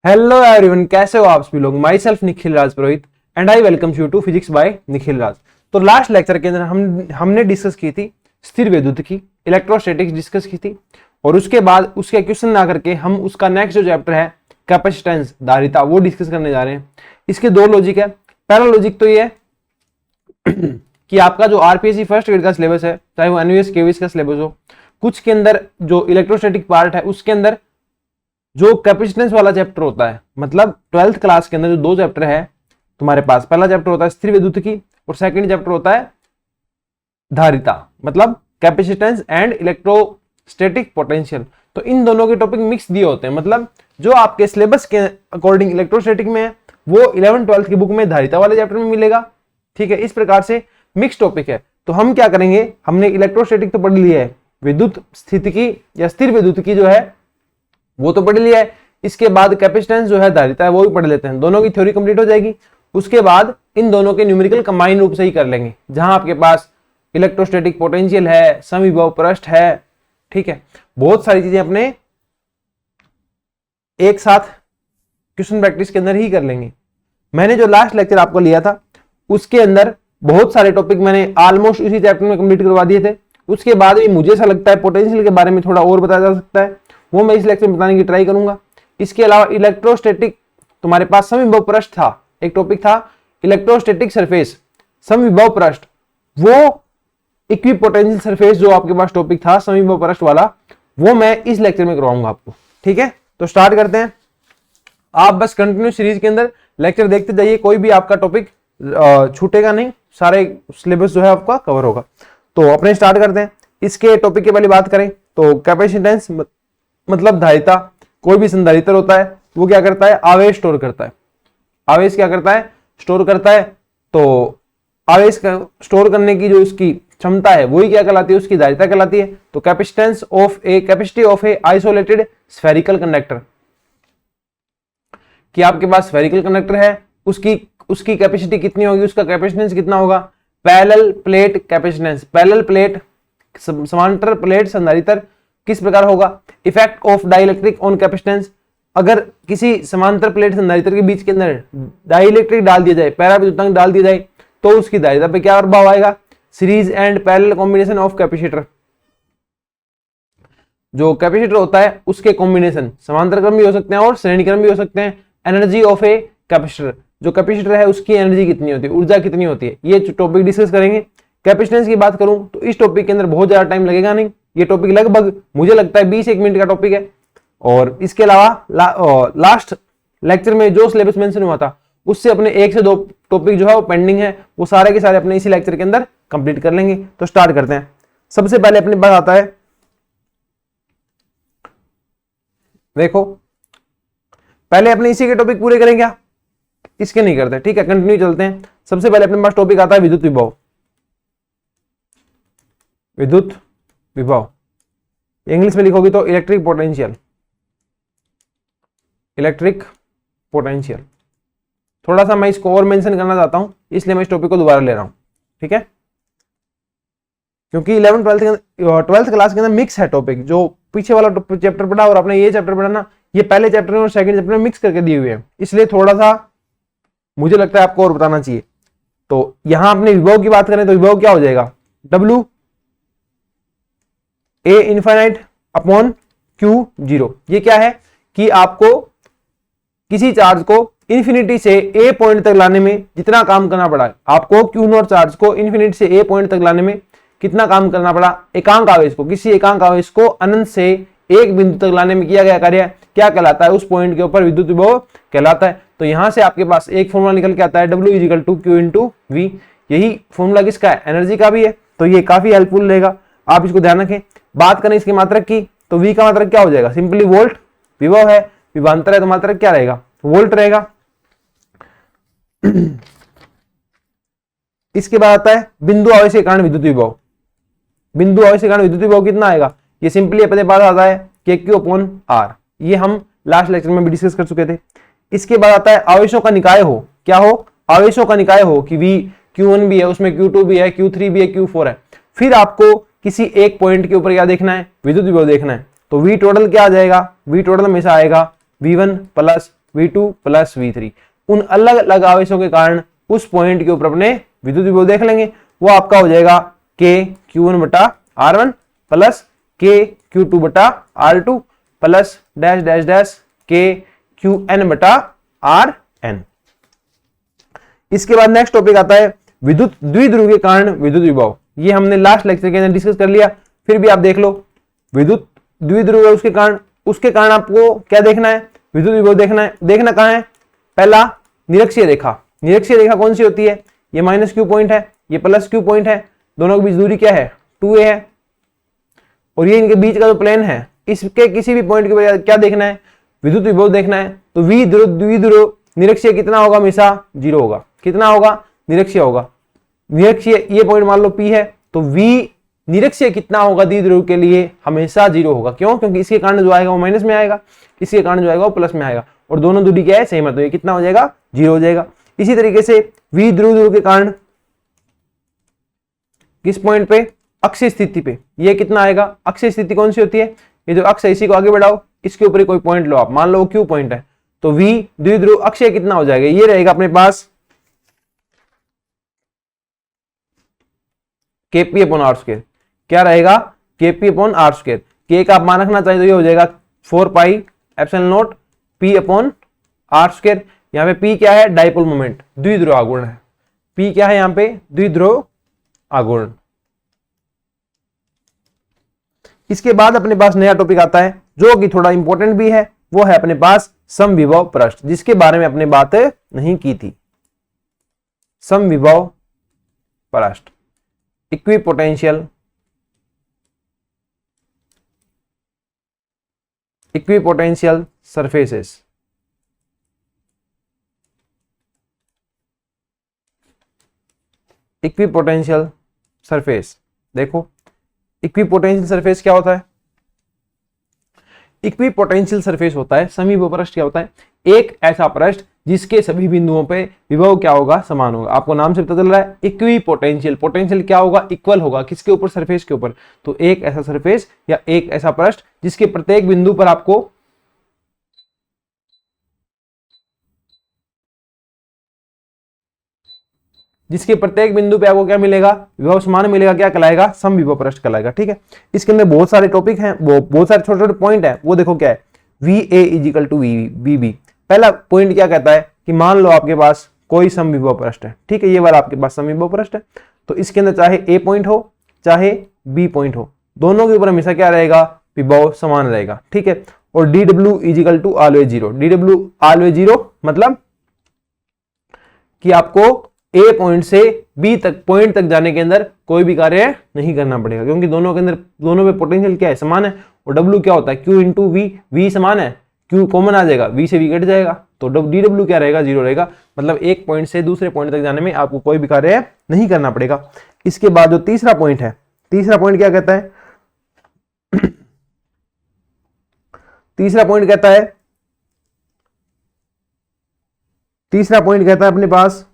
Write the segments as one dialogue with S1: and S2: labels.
S1: Hello everyone, कैसे हो आप सभी लोग। Myself Nikhil Raj Purohit and I welcome you to physics by Nikhil Raj. तो लास्ट लेक्चर के अंदर हमने डिस्कस की थी स्थिर विद्युत की, इलेक्ट्रोस्टैटिक्स डिस्कस की थी, और उसके बाद उसके क्वेश्चन ना करके हम उसका नेक्स्ट जो चैप्टर है कैपेसिटेंस धारिता वो डिस्कस करने जा रहे हैं। इसके दो लॉजिक है। पहला लॉजिक तो ये है कि आपका जो आरपीएससी फर्स्ट ग्रेड का सिलेबस है, चाहे वो एनयूएस केवीएस का सिलेबस हो, कुछ के अंदर जो इलेक्ट्रोस्टैटिक पार्ट है उसके अंदर जो कैपेसिटेंस वाला चैप्टर होता है, मतलब 12th क्लास के अंदर जो दो चैप्टर है तुम्हारे पास, पहला चैप्टर होता है स्थिर विद्युत की और सेकंड चैप्टर होता है धारिता, मतलब कैपेसिटेंस एंड इलेक्ट्रोस्टैटिक पोटेंशियल। तो इन दोनों के टॉपिक मिक्स दिए होते हैं, मतलब जो आपके सिलेबस के अकॉर्डिंग इलेक्ट्रोस्टैटिक में है वो 11th-12th की बुक में धारिता वाले चैप्टर में मिलेगा। ठीक है, इस प्रकार से मिक्स टॉपिक है। तो हम क्या करेंगे, हमने इलेक्ट्रोस्टैटिक तो पढ़ लिया है, विद्युत स्थिति की या स्थिर विद्युत की जो है वो तो पढ़ लिया है। इसके बाद कैपेसिटेंस जो है धारिता है वो भी पढ़ लेते हैं, दोनों की थ्योरी कंप्लीट हो जाएगी। उसके बाद इन दोनों के न्यूमेरिकल कंबाइन रूप से ही कर लेंगे, जहां आपके पास इलेक्ट्रोस्टैटिक पोटेंशियल है, समविभव पृष्ठ है। ठीक है, बहुत सारी चीजें अपने एक साथ क्वेश्चन प्रैक्टिस के अंदर ही कर लेंगे। मैंने जो लास्ट लेक्चर आपको लिया था उसके अंदर बहुत सारे टॉपिक मैंने ऑलमोस्ट उसी चैप्टर में कंप्लीट करवा दिए थे। उसके बाद भी मुझे ऐसा लगता है पोटेंशियल के बारे में थोड़ा और बताया जा सकता है, वो मैं इस लेक्चर में बताने की ट्राई करूंगा। इसके अलावा इलेक्ट्रोस्टैटिक तुम्हारे पास समविभव पृष्ठ था, एक टॉपिक था इलेक्ट्रोस्टैटिक सरफेस, समविभव पृष्ठ, वो इक्विपोटेंशियल सरफेस जो आपके पास टॉपिक था समविभव पृष्ठ वाला, वो मैं इस लेक्चर में करवाऊंगा आपको। ठीक है, तो स्टार्ट करते हैं। आप बस कंटिन्यू सीरीज के अंदर लेक्चर देखते जाइए, कोई भी आपका टॉपिक छूटेगा नहीं, सारे सिलेबस जो है आपका कवर होगा। तो अपने स्टार्ट करते हैं। इसके टॉपिक की पहले बात करें तो कैपेसिटेंस मतलब धारिता। कोई भी संधारित्र होता है वो क्या करता है, आवेश स्टोर करता है। आवेश क्या करता है, स्टोर करता है। तो आवेश स्टोर करने की जो उसकी क्षमता है वही क्या कहलाती है, उसकी धारिता कहलाती है। तो capacity of A isolated spherical conductor, कि आपके पास स्फेरिकल कंडक्टर है, उसकी कैपेसिटी कितनी होगी, उसका कैपेसिटेंस कितना होगा। Parallel plate capacitance, parallel plate समांतर प्लेट संधारित्र किस प्रकार होगा। Effect of dielectric on capacitance, अगर किसी समांतर प्लेट संधारित्र के बीच के अंदर डाइलेक्ट्रिक डाल दिया जाए, पराविद्युतांक डाल दिया जाए, तो उसकी धारिता पे क्या प्रभाव आएगा। Series and parallel combination of capacitor, जो कैपेसिटर होता है उसके कॉम्बिनेशन समांतर क्रम भी हो सकते हैं और श्रेणी क्रम भी हो सकते हैं। एनर्जी ऑफ ए कैपेसिटर, जो कैपेसिटर है उसकी एनर्जी कितनी होती है, ऊर्जा कितनी होती है, ये टॉपिक डिस्कस करेंगे। कैपेसिटेंस की बात करूं तो इस टॉपिक के अंदर बहुत ज्यादा टाइम लगेगा नहीं, ये टॉपिक लगभग मुझे लगता है 20-1 मिनट का टॉपिक है। और इसके अलावा लास्ट लेक्चर में जो सिलेबस मेंशन हुआ था उससे अपने 1 से 2 टॉपिक जो है वो पेंडिंग है, वो सारे के सारे अपने इसी लेक्चर के अंदर कंप्लीट कर लेंगे। तो स्टार्ट करते हैं। सबसे पहले अपने पास आता है, देखो पहले अपने इसी के टॉपिक पूरे करें क्या, इसके नहीं करते। ठीक है, कंटिन्यू चलते हैं। सबसे पहले अपने पास टॉपिक आता है विद्युत विभव। विद्युत विभव इंग्लिश में लिखोगे तो इलेक्ट्रिक पोटेंशियल, इलेक्ट्रिक पोटेंशियल। थोड़ा सा मैं इसको और मेंशन करना चाहता हूं, इसलिए मैं इस टॉपिक को दोबारा ले रहा हूं। ठीक है, क्योंकि 11th-12th क्लास के अंदर मिक्स है टॉपिक, जो पीछे वाला चैप्टर पढ़ा और आपने ये चैप्टर पढ़ा ना, ये पहले चैप्टर में और सेकंड चैप्टर में मिक्स करके दिए हुए हैं, इसलिए थोड़ा सा मुझे लगता है आपको और बताना चाहिए। तो यहां अपने विभव की बात करें तो विभव क्या हो जाएगा, W A infinite upon Q0। ये क्या है कि आपको किसी चार्ज को इन्फिनिटी से A पॉइंट तक लाने में जितना काम करना पड़ा, आपको Q0 चार्ज को इन्फिनिटी से A पॉइंट तक लाने में कितना काम करना पड़ा, एकांक आवेश को, किसी एकांक आवेश को अनंत से एक बिंदु तक लाने में किया गया कार्य क्या कहलाता है, उस पॉइंट के ऊपर विद्युत विभव कहलाता है। तो यहां से आपके पास एक फॉर्मूला निकल के आता है, W = Q × V। यही फॉर्मूला किसका है, एनर्जी का भी है। तो ये काफी हेल्पफुल रहेगा, आप इसको ध्यान रखें। बात करें इसके मात्रक की तो V का मात्रक क्या हो जाएगा, सिंपली वोल्ट। विभव है, विभवांतर है, तो मात्रक क्या रहेगा, वोल्ट रहेगा। इसके बाद आता है बिंदु आवेश के कारण विद्युत विभव। बिंदु आवेश के कारण विद्युत विभव कितना आएगा, ये सिंपली अपने पास आता है KQ/R। ये हम लास्ट लेक्चर में भी डिस्कस कर चुके थे। इसके बाद आता है आवेशों का निकाय हो, क्या हो, आवेशों का निकाय हो कि V Q1 भी है, उसमें Q2 भी है, Q3 भी है, Q4 है। फिर आपको किसी एक पॉइंट के ऊपर क्या देखना है, विद्युत विभव देखना है। तो V टोटल क्या आ जाएगा, V टोटल हमेशा आएगा V1 + V2 प्लस V3। उन अलग अलग आवेशों के कारण उस पॉइंट के ऊपर अपने विद्युत विभव देख लेंगे। वो आपका हो जाएगा K Q1 बटा R1 प्लस K Q2 बटा R2 plus dash dash dash K Qn बटा Rn। इसके बाद नेक्स्ट टॉपिक आता है विद्युत द्विध्रुव के कारण विद्युत विभव। ये हमने लास्ट लेक्चर के अंदर डिस्कस कर लिया, फिर भी आप देख लो। विद्युत द्विध्रुव है, उसके कारण आपको क्या देखना है, विद्युत विभव देखना है। देखना कहां है, पहला निरक्षीय रेखा। निरक्षीय रेखा कौन सी होती है, ये माइनस क्यू पॉइंट है, ये प्लस क्यू पॉइंट है, दोनों के बीच दूरी क्या है 2a है, और ये इनके बीच का जो प्लेन है, इसके किसी भी पॉइंट के ऊपर क्या देखना है, विद्युत विभव देखना है। तो द्विध्रुव निरक्षीय कितना होगा, हमेशा 0 होगा। कितना होगा, निरक्षीय होगा। निरक्षीय ये पॉइंट मान लो P है, तो V निरक्षीय कितना होगा द्विध्रुव के लिए, हमेशा 0 होगा। क्यों, क्योंकि इसके कारण जो आएगा वो माइनस में आएगा, इसके कारण जो आएगा वो प्लस में आएगा, और दोनों दूरी क्या है, सेम है, तो ये कितना हो जाएगा, 0 हो जाएगा। इसी तरीके से V ध्रुव के कारण किस पॉइंट पे, अक्षीय स्थिति पे, ये कितना आएगा, अक्षीय स्थिति कौन सी होती है, ये जो अक्ष है इसी को आगे बढ़ाओ, इसके ऊपर कोई पॉइंट लो आप, मान लो Q पॉइंट है, तो V द्विध्रुव अक्षीय कितना हो जाएगा, ये रहेगा अपने पास Kp अपॉन R स्क्वायर। क्या रहेगा, Kp upon R square. K का आप मान रखना चाहिए तो ये हो जाएगा 4 pi epsilon not P upon R square. यहाँ पे P क्या है, डाइपोल मोमेंट, द्विध्रुव आघूर्ण है। P क्या है यहाँ पे, द्विध्रुव आघूर्ण। इसके बाद अपने पास नया टॉपिक आता है जो कि थोड़ा इंपॉर्टेंट भी है, वो है अपने पास समविभव पृष्ठ, जिसके बारे में अपने बात नहीं की थी। समविभव पृष्ठ, इक्विपोटेंशियल सरफेसेस। इक्विपोटेंशियल सरफेस, देखो इक्विपोटेंशियल सरफेस क्या होता है, इक्विपोटेंशियल सरफेस होता है, समविभव पृष्ठ क्या होता है, एक ऐसा पृष्ठ जिसके सभी बिंदुओं पे विभव क्या होगा, समान होगा। आपको नाम से पता चल रहा है इक्विपोटेंशियल, पोटेंशियल क्या होगा, इक्वल होगा, किसके ऊपर, सरफेस के ऊपर। तो एक ऐसा सरफेस या एक ऐसा पृष्ठ जिसके प्रत्येक बिंदु पर आपको क्या मिलेगा, विभव समान मिलेगा, क्या कहलाएगा, समविभव पृष्ठ कहलाएगा। ठीक है, इसके अंदर बहुत सारे टॉपिक हैं, वो बहुत सारे छोटे छोटे पॉइंट हैं, वो देखो क्या है, VA इजिकल टू VB। पहला पॉइंट क्या कहता है कि मान लो आपके पास कोई समविभव पृष्ठ है, ठीक है, ये वाला आपके पास समविभव पृष्ठ है, तो इसके अंदर चाहे A पॉइंट हो चाहे B पॉइंट हो, दोनों के ऊपर हमेशा क्या रहेगा, विभव समान रहेगा। ठीक है, और DW is equal to always 0। DW always 0 मतलब कि आपको A पॉइंट से B तक पॉइंट तक जाने के अंदर कोई भी कार्य नहीं करना पड़ेगा, क्योंकि दोनों के अंदर, दोनों में पोटेंशियल क्या है, समान है। और W क्या होता है, Q इंटू V समान है, Q कॉमन आ जाएगा, V से V कट जाएगा, तो DW क्या रहेगा, 0 रहेगा। मतलब एक पॉइंट से दूसरे पॉइंट तक जाने में आपको कोई भी कार्य नहीं करना पड़ेगा। इसके बाद जो तीसरा पॉइंट है, तीसरा पॉइंट क्या कहता है, तीसरा पॉइंट कहता है अपने पास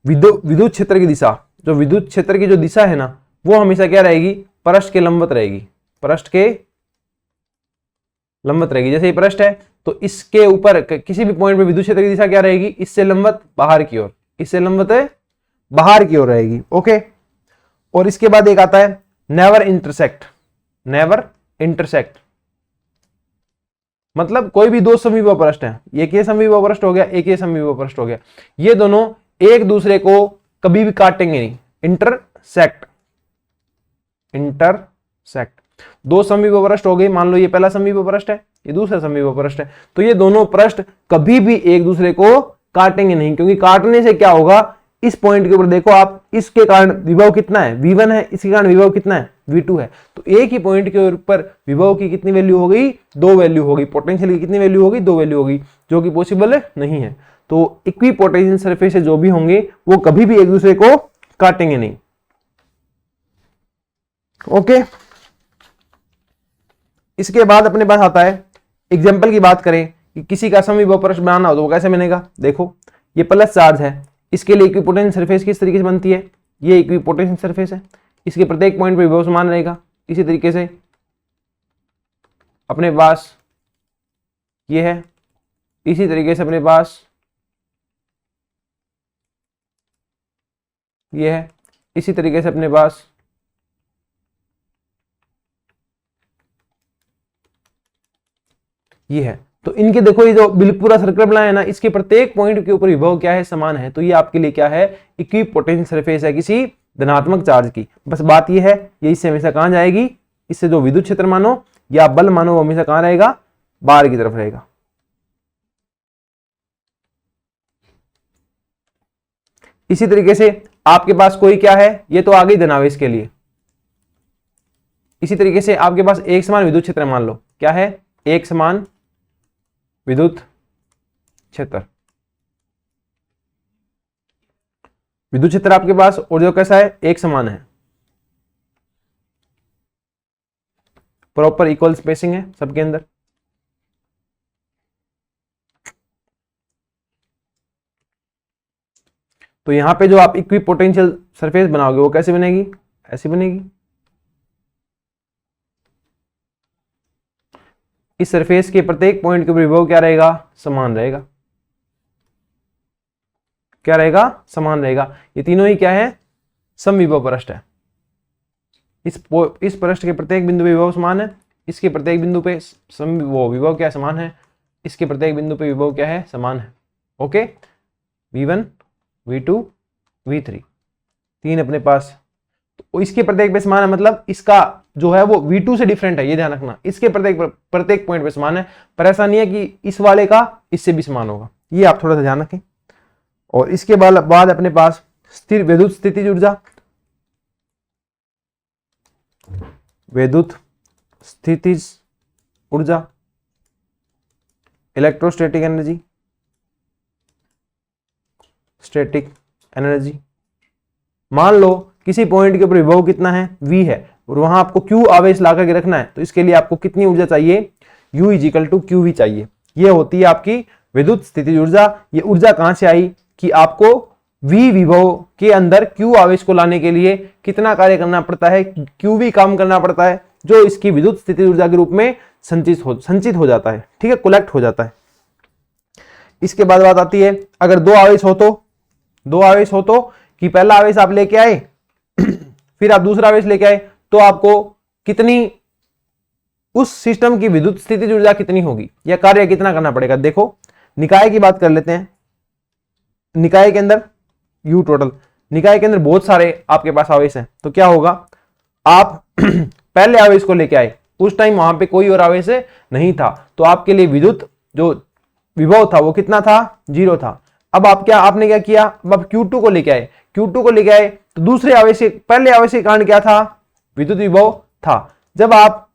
S1: विद्युत क्षेत्र की दिशा। जो विद्युत क्षेत्र की जो दिशा है ना, वो हमेशा क्या रहेगी, पृष्ठ के लंबवत रहेगी, पृष्ठ के लंबवत रहेगी। जैसे ये पृष्ठ है तो इसके ऊपर किसी भी पॉइंट पे विद्युत क्षेत्र की दिशा क्या रहेगी, इससे लंबवत बाहर की ओर, इससे लंबवत बाहर की ओर रहेगी। ओके, और इसके बाद एक आता है नेवर इंटरसेक्ट। नेवर इंटरसेक्ट मतलब कोई भी दो समविभव पृष्ठ हैं, एक ये समविभव पृष्ठ हो गया, एक ये समविभव पृष्ठ हो गया, ये दोनों एक दूसरे को कभी भी काटेंगे नहीं। इंटरसेक्ट, इंटरसेक्ट, दो समविभव पृष्ठ हो गए, मान लो ये पहला समविभव पृष्ठ है, ये दूसरा समविभव पृष्ठ है, तो ये दोनों पृष्ठ कभी भी एक दूसरे को काटेंगे नहीं, क्योंकि काटने से क्या होगा, इस पॉइंट के ऊपर देखो आप, इसके कारण विभव कितना है, V1 है, इसके कारण विभव कितना है, V2 है। तो एक ही पॉइंट के ऊपर विभव की कितनी वैल्यू हो गई, 2 वैल्यू होगी, पोटेंशियल की कितनी वैल्यू होगी, 2 वैल्यू होगी, जो कि पॉसिबल नहीं है। तो इक्विपोटेंशियल सरफेस जो भी होंगे वो कभी भी एक दूसरे को काटेंगे नहीं। ओके, इसके बाद अपने पास आता है एग्जांपल की बात करें कि किसी का समविभव पृष्ठ बनाना हो तो वो कैसे बनेगा। देखो ये प्लस चार्ज है, इसके लिए इक्विपोटेंशियल सरफेस किस तरीके से बनती है, ये इक्विपोटेंशियल सरफेस है, इसके प्रत्येक पॉइंट पे विभव समान रहेगा। इसी तरीके से अपने पास ये है, इसी तरीके से अपने पास ये है, इसी तरीके से अपने पास ये है। तो इनके देखो ये जो बिल्कुल पूरा सर्कल बनाया है ना, इसके प्रत्येक पॉइंट के ऊपर विभव क्या है, समान है। तो ये आपके लिए क्या है, इक्विपोटेंशियल सरफेस है किसी धनात्मक चार्ज की। बस बात ये है, ये इससे हमेशा कहां जाएगी, इससे जो विद्युत क्षेत्र मानो या बल मानो वो हमेशा कहां रहेगा, बाहर की तरफ रहेगा। इसी तरीके से आपके पास कोई क्या है, ये तो आ गई धनावेश के लिए। इसी तरीके से आपके पास एक समान विद्युत क्षेत्र मान लो, क्या है, एक समान विद्युत क्षेत्र। विद्युत क्षेत्र आपके पास और जो कैसा है, एक समान है, प्रॉपर इक्वल स्पेसिंग है सबके अंदर। तो यहां पे जो आप इक्विपोटेंशियल सरफेस बनाओगे वो कैसे बनेगी, ऐसी बनेगी। इस सरफेस के प्रत्येक पॉइंट के ऊपर विभव क्या रहेगा, समान रहेगा। क्या रहेगा, समान रहेगा। ये तीनों ही क्या है, समविभव पृष्ठ है। इस पृष्ठ के प्रत्येक बिंदु पे विभव समान है, इसके प्रत्येक बिंदु पे वो विभव क्या समान है, इसके प्रत्येक बिंदु पे विभव क्या है, समान है। ओके, V1 V2 V3 तीन अपने पास, तो इसके प्रत्येक पे समान है, मतलब इसका जो है वो V2 से डिफरेंट है, ये ध्यान रखना। इसके प्रत्येक पॉइंट पे समान है, पर ऐसा नहीं है कि इस वाले का इससे भी समान होगा, ये आप थोड़ा सा ध्यान रखें। और इसके बाद अपने पास स्थिर विद्युत स्थितिज ऊर्जा, विद्युत स्थितिज ऊर्जा, इलेक्ट्रोस्टैटिक एनर्जी, स्टैटिक एनर्जी। मान लो किसी पॉइंट के ऊपर विभव कितना है, V है, और वहां आपको Q आवेश ला करके रखना है, तो इसके लिए आपको कितनी ऊर्जा चाहिए, U = QV चाहिए। ये होती है आपकी विद्युत स्थितिज ऊर्जा। ये ऊर्जा कहां से आई कि आपको V विभव के अंदर Q आवेश को लाने के लिए कितना कार्य करना पड़ता है, QV काम करना पड़ता है, जो इसकी विद्युत स्थितिज ऊर्जा के रूप में संचित हो जाता है, ठीक है, कलेक्ट हो जाता है। इसके बाद बात आती है, अगर दो आवेश हो तो कि पहला आवेश आप लेके आए फिर आप दूसरा आवेश लेके आए, तो आपको कितनी, उस सिस्टम की विद्युत स्थितिज ऊर्जा कितनी होगी या कार्य कितना करना पड़ेगा। देखो निकाय की बात कर लेते हैं। निकाय के अंदर U टोटल, निकाय के अंदर बहुत सारे आपके पास आवेश हैं, तो क्या होगा, आप पहले आवेश को लेके आए, उस टाइम वहां पे कोई और आवेश नहीं था, तो आपके लिए विद्युत जो विभव था वो कितना था, 0 था। अब आपने क्या किया, अब Q2 को लेके आए, Q2 को लेके आए तो दूसरे आवेश से, पहले आवेश के कारण क्या था, विद्युत विभव था। जब आप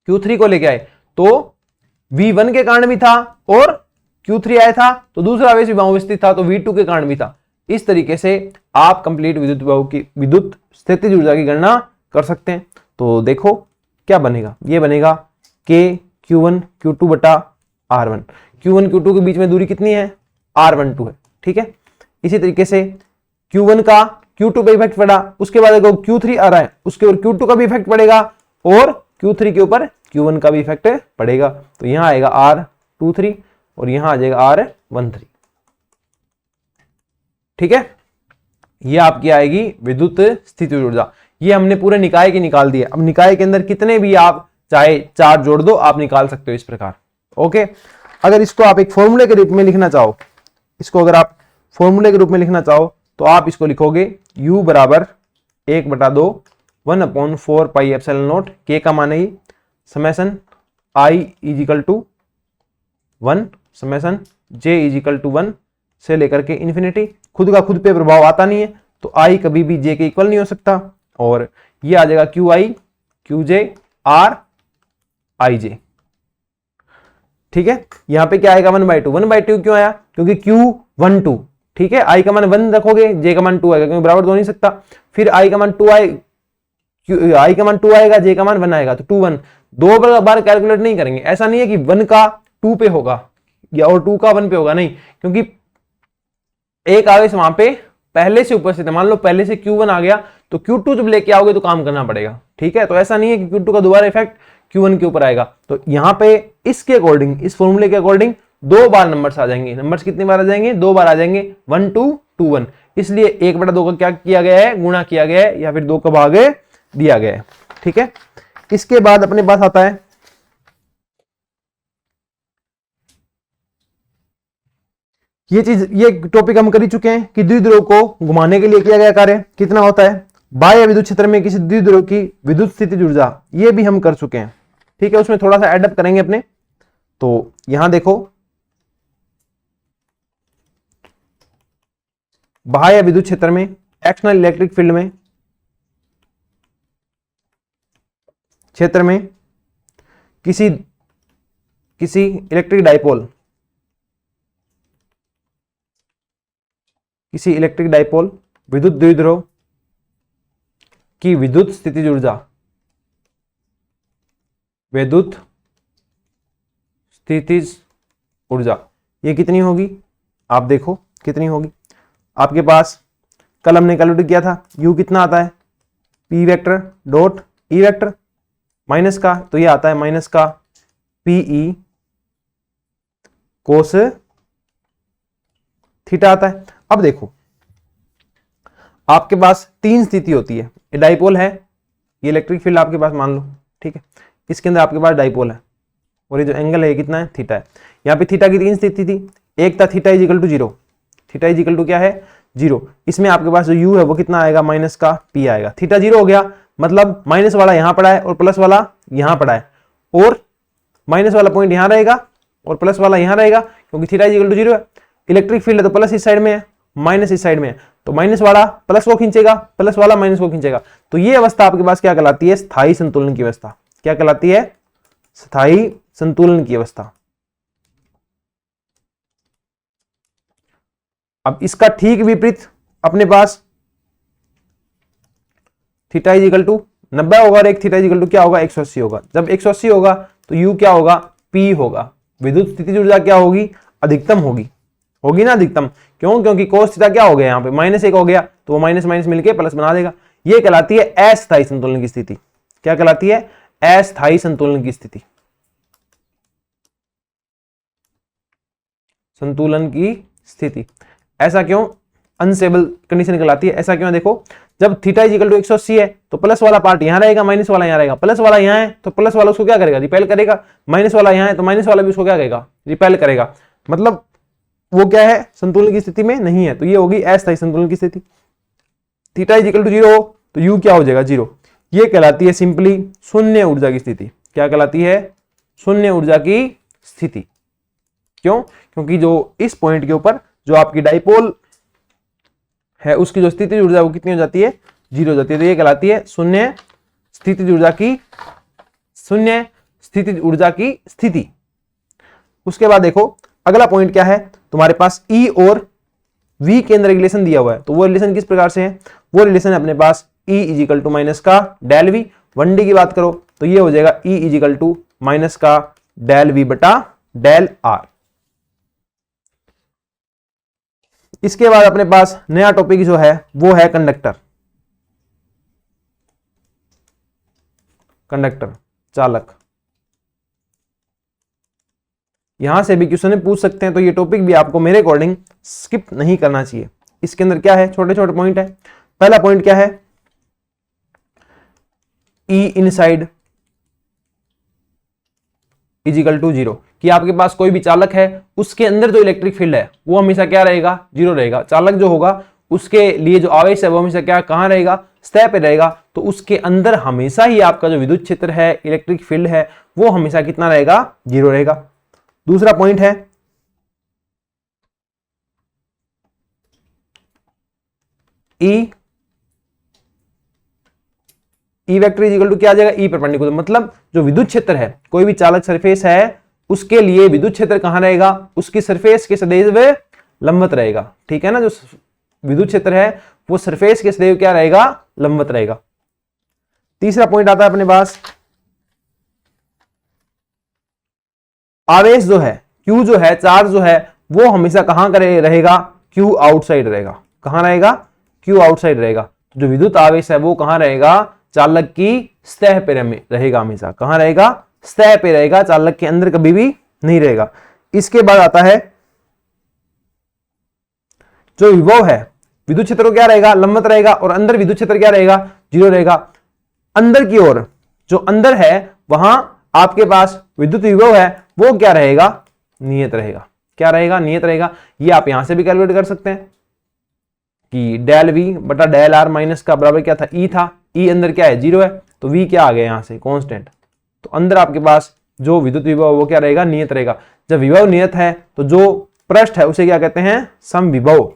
S1: Q3 को लेके आए तो V1 के कारण भी था, और Q3 आया था तो दूसरा आवेश विभव अवस्थित था, तो V2 के कारण भी था। इस तरीके से आप कंप्लीट विद्युत विभव की विद्युत स्थितिज ऊर्जा की गणना कर सकते हैं। तो देखो क्या बनेगा, ये बनेगा K Q1 Q2 बटा R1। Q1 Q2 के बीच में दूरी कितनी है, R12 है, ठीक है। इसी तरीके से Q1 का Q2 पे इफेक्ट पड़ा, उसके बाद देखो Q3 आ रहा है, उसके ऊपर Q2 का भी इफेक्ट पड़ेगा, और Q3 के ऊपर Q1 का भी इफेक्ट पड़ेगा। तो यहां आएगा R23 और यहां आ जाएगा R13, ठीक है। ये आपकी आएगी विद्युत स्थितिज ऊर्जा। ये हमने पूरे निकाय की निकाल दी है। अब निकाय के अंदर कितने भी आप चाहे चार जोड़ दो, आप निकाल सकते हो इस प्रकार। ओके, अगर इसको आप एक फॉर्मूले के रूप में लिखना चाहो, इसको अगर आप फॉर्मूले के रूप में लिखना चाहो तो आप इसको लिखोगे U बराबर 1/2 1/4 पाई एप्सिलॉन नॉट, K का मान है ये, समेशन I = 1 समेशन J = 1 से लेकर के इन्फिनिटी। खुद का खुद पे प्रभाव आता नहीं है, तो I कभी भी J के इक्वल नहीं हो सकता, और ये आ जाएगा QI QJ R IJ, ठीक है। यहां पे क्या आएगा 1/2। 1/2 क्यों आया, क्योंकि Q12, ठीक है, I का मान 1 रखोगे, J का मान 2 आएगा, क्योंकि बराबर तो नहीं सकता। फिर I का मान 2 I का मान 2 आएगा, J का मान 1 आएगा, तो 2 1 दो बार कैलकुलेट नहीं करेंगे। ऐसा नहीं है कि 1 का 2 पे होगा या और 2 का 1 पे होगा, नहीं, क्योंकि एक आवेश वहां पे पहले से उपस्थित है। मान लो पहले से Q1 आ गया, तो Q2 जब लेके आओगे तो काम करना पड़ेगा, ठीक है। तो ऐसा नहीं है कि Q2 का दोबारा इफेक्ट Q1 के ऊपर आएगा। तो यहाँ पे इसके अकॉर्डिंग, इस फॉर्मूले के अकॉर्डिंग 2 बार नंबर्स आ जाएंगे। नंबर्स कितनी बार आ जाएंगे? 2 बार आ जाएंगे, 1 2 2 1। इसलिए 1/2 का क्या किया गया है? गुणा किया गया है, या फिर 2 का भाग दिया गया है। ठीक है, इसके बाद अपने पास आता है ये चीज, ये टॉपिक हम कर ही चुके हैं कि द्विध्रुव को घुमाने के लिए किया गया कार्य कितना होता है। बाह्य विद्युत क्षेत्र में किसी द्विध्रुव की विद्युत स्थितिज ऊर्जा, ये भी हम कर चुके हैं। ठीक है, उसमें थोड़ा सा एडअप करेंगे अपने। तो यहां देखो, बाह्य विद्युत क्षेत्र में, एक्सटर्नल इलेक्ट्रिक फील्ड में, क्षेत्र में किसी इलेक्ट्रिक डाइपोल, किसी इलेक्ट्रिक डाइपोल विद्युत द्विध्रुव की विद्युत स्थितिज ऊर्जा, विद्युत स्थितिज ऊर्जा ये कितनी होगी? आप देखो कितनी होगी। आपके पास कल हमने कैलकुलेट किया था, यू कितना आता है? P vector dot E vector minus का, तो ये आता है माइनस का पीई कोस थीटा आता है। अब देखो, आपके पास 3 स्थिति होती है। ये डाइपोल है, ये इलेक्ट्रिक फील्ड आपके पास मान लो, ठीक है, इसके अंदर आपके पास डाइपोल है, और ये जो एंगल है ये कितना है? थीटा है। यहाँ पे थीटा की 3 स्थिति थी। एक था theta is equal to 0, theta is equal to क्या है? 0। इसमें आपके पास जो u है वो कितना आएगा? माइनस का p आएगा। थीटा 0 हो गया, मतलब माइनस वाला यहां पड़ा है और प्लस वाला यहां पड़ा है, और माइनस वाला पॉइंट यहां रहेगा और प्लस वाला यहां रहेगा, क्योंकि थीटा इज इक्वल टू 0 है। इलेक्ट्रिक फील्ड है तो प्लस इस साइड में है, माइनस इस साइड में है, तो माइनस वाला प्लस को खींचेगा, प्लस वाला माइनस को खींचेगा। तो ये अवस्था आपके पास क्या कहलाती है? स्थायी संतुलन की अवस्था। क्या कहलाती है? स्थायी संतुलन की अवस्था। अब इसका ठीक विपरीत अपने पास थीटा इज इक्वल टू 90 होगा और एक थीटा इज इक्वल टू क्या होगा? 180 होगा। जब 180 होगा तो यू क्या होगा? पी होगा। विद्युत स्थितिज ऊर्जा क्या होगी? अधिकतम होगी, होगी ना अधिकतम। क्यों? क्योंकि कोस थीटा क्या हो गया? यहाँ पे -1 हो गया, तो वो माइनस माइनस मिलके प्लस बना देगा। ये कहलाती है अस्थायी संतुलन की स्थिति। क्या कहलाती है? अस्थायी संतुलन की स्थिति, संतुलन की स्थिति। ऐसा क्यों? अनस्टेबल कंडीशन कहलाती है। ऐसा क्यों? देखो, जब थीटा इज इक्वल टू 180 है तो प्लस वाला पार्ट यहां रहेगा, माइनस वाला यहां रहेगा। प्लस वाला यहां है तो प्लस वाला उसको क्या करेगा? रिपेल करेगा। माइनस वाला यहां है तो माइनस वाला भी उसको क्या करेगा? रिपेल करेगा। मतलब वो क्या है? संतुलन की स्थिति में नहीं है। तो ये होगी अस्थायी संतुलन की स्थिति। थीटा इज इक्वल टू 0 हो तो यू क्या हो जाएगा? 0। ये कहलाती है सिंपली शून्य ऊर्जा की स्थिति। क्या कहलाती है? शून्य ऊर्जा की स्थिति। क्यों? क्योंकि जो इस पॉइंट के ऊपर जो आपकी डाइपोल है उसकी जो स्थितिज ऊर्जा वो कितनी हो जाती है? 0 हो जाती है। तो ये कहलाती है शून्य स्थितिज ऊर्जा की, शून्य स्थितिज ऊर्जा की स्थिति। उसके बाद देखो अगला पॉइंट क्या है? तुम्हारे पास E और V के अंदर रिलेशन दिया हुआ है। तो वो रिलेशन किस प्रकार से है? वो रिलेशन है अपने पास E is equal to minus का डेल V। 1D की बात करो तो ये हो जाएगा E is equal to minus का डेल V बटा डेल R। इसके बाद अपने पास नया टॉपिक जो है वो है कंडक्टर। कंडक्टर, चालक। यहां से भी क्वेश्चन पूछ सकते हैं, तो ये टॉपिक भी आपको मेरे अकॉर्डिंग स्किप नहीं करना चाहिए। इसके अंदर क्या है? छोटे छोटे पॉइंट है। पहला पॉइंट क्या है? E inside is equal to 0, कि आपके पास कोई भी चालक है उसके अंदर जो इलेक्ट्रिक फील्ड है वो हमेशा क्या रहेगा? 0 रहेगा। चालक जो होगा उसके लिए जो आवेश है वो हमेशा क्या, कहां रहेगा? सतह पे रहेगा। तो उसके अंदर हमेशा ही आपका जो विद्युत क्षेत्र है, इलेक्ट्रिक फील्ड है, वो हमेशा कितना रहेगा? 0 रहेगा। दूसरा पॉइंट है E vector is equal to क्या आ जाएगा? E perpendicular. मतलब जो विद्युत क्षेत्र है, कोई भी चालक सरफेस है उसके लिए विद्युत क्षेत्र कहां रहेगा? उसकी सरफेस के सदैव लंबवत रहेगा। ठीक है ना? जो विद्युत क्षेत्र है वो सरफेस के सदैव क्या रहेगा? लंबवत रहेगा। तीसरा पॉइंट आता है अपने पास, आवेश जो है, Q जो है, चार्ज जो है, वो हमेशा कहां रहेगा? Q आउटसाइड रहेगा। कहां रहेगा? Q आउटसाइड रहेगा। तो जो विद्युत आवेश है वो कहां रहेगा? चालक की सतह पे रहेगा हमेशा। कहां रहेगा? सतह पे रहेगा, चालक के अंदर कभी भी नहीं रहेगा। इसके बाद आता है जो विभव है, विद्युत क्षेत्र क्या रहेगा, लंबवत रहेगा, और अंदर विद्युत क्षेत्र क्या रहेगा, 0 रहेगा। अंदर की ओर जो अंदर है वहां आपके पास विद्युत विभव है वो क्या रहेगा, नियत रहेगा। क्या रहेगा, नियत रहेगा। ये आप यहां से भी कैलकुलेट कर सकते हैं कि डेल वी बटा डेल आर माइनस का बराबर क्या था, ई था। ई अंदर क्या है, 0 है, तो वी क्या आ गया यहां से, कांस्टेंट। तो अंदर आपके पास जो विद्युत विभव वो क्या रहेगा, नियत रहेगा। जब विभव नियत है तो जो पृष्ठ है उसे क्या कहते हैं, समविभव,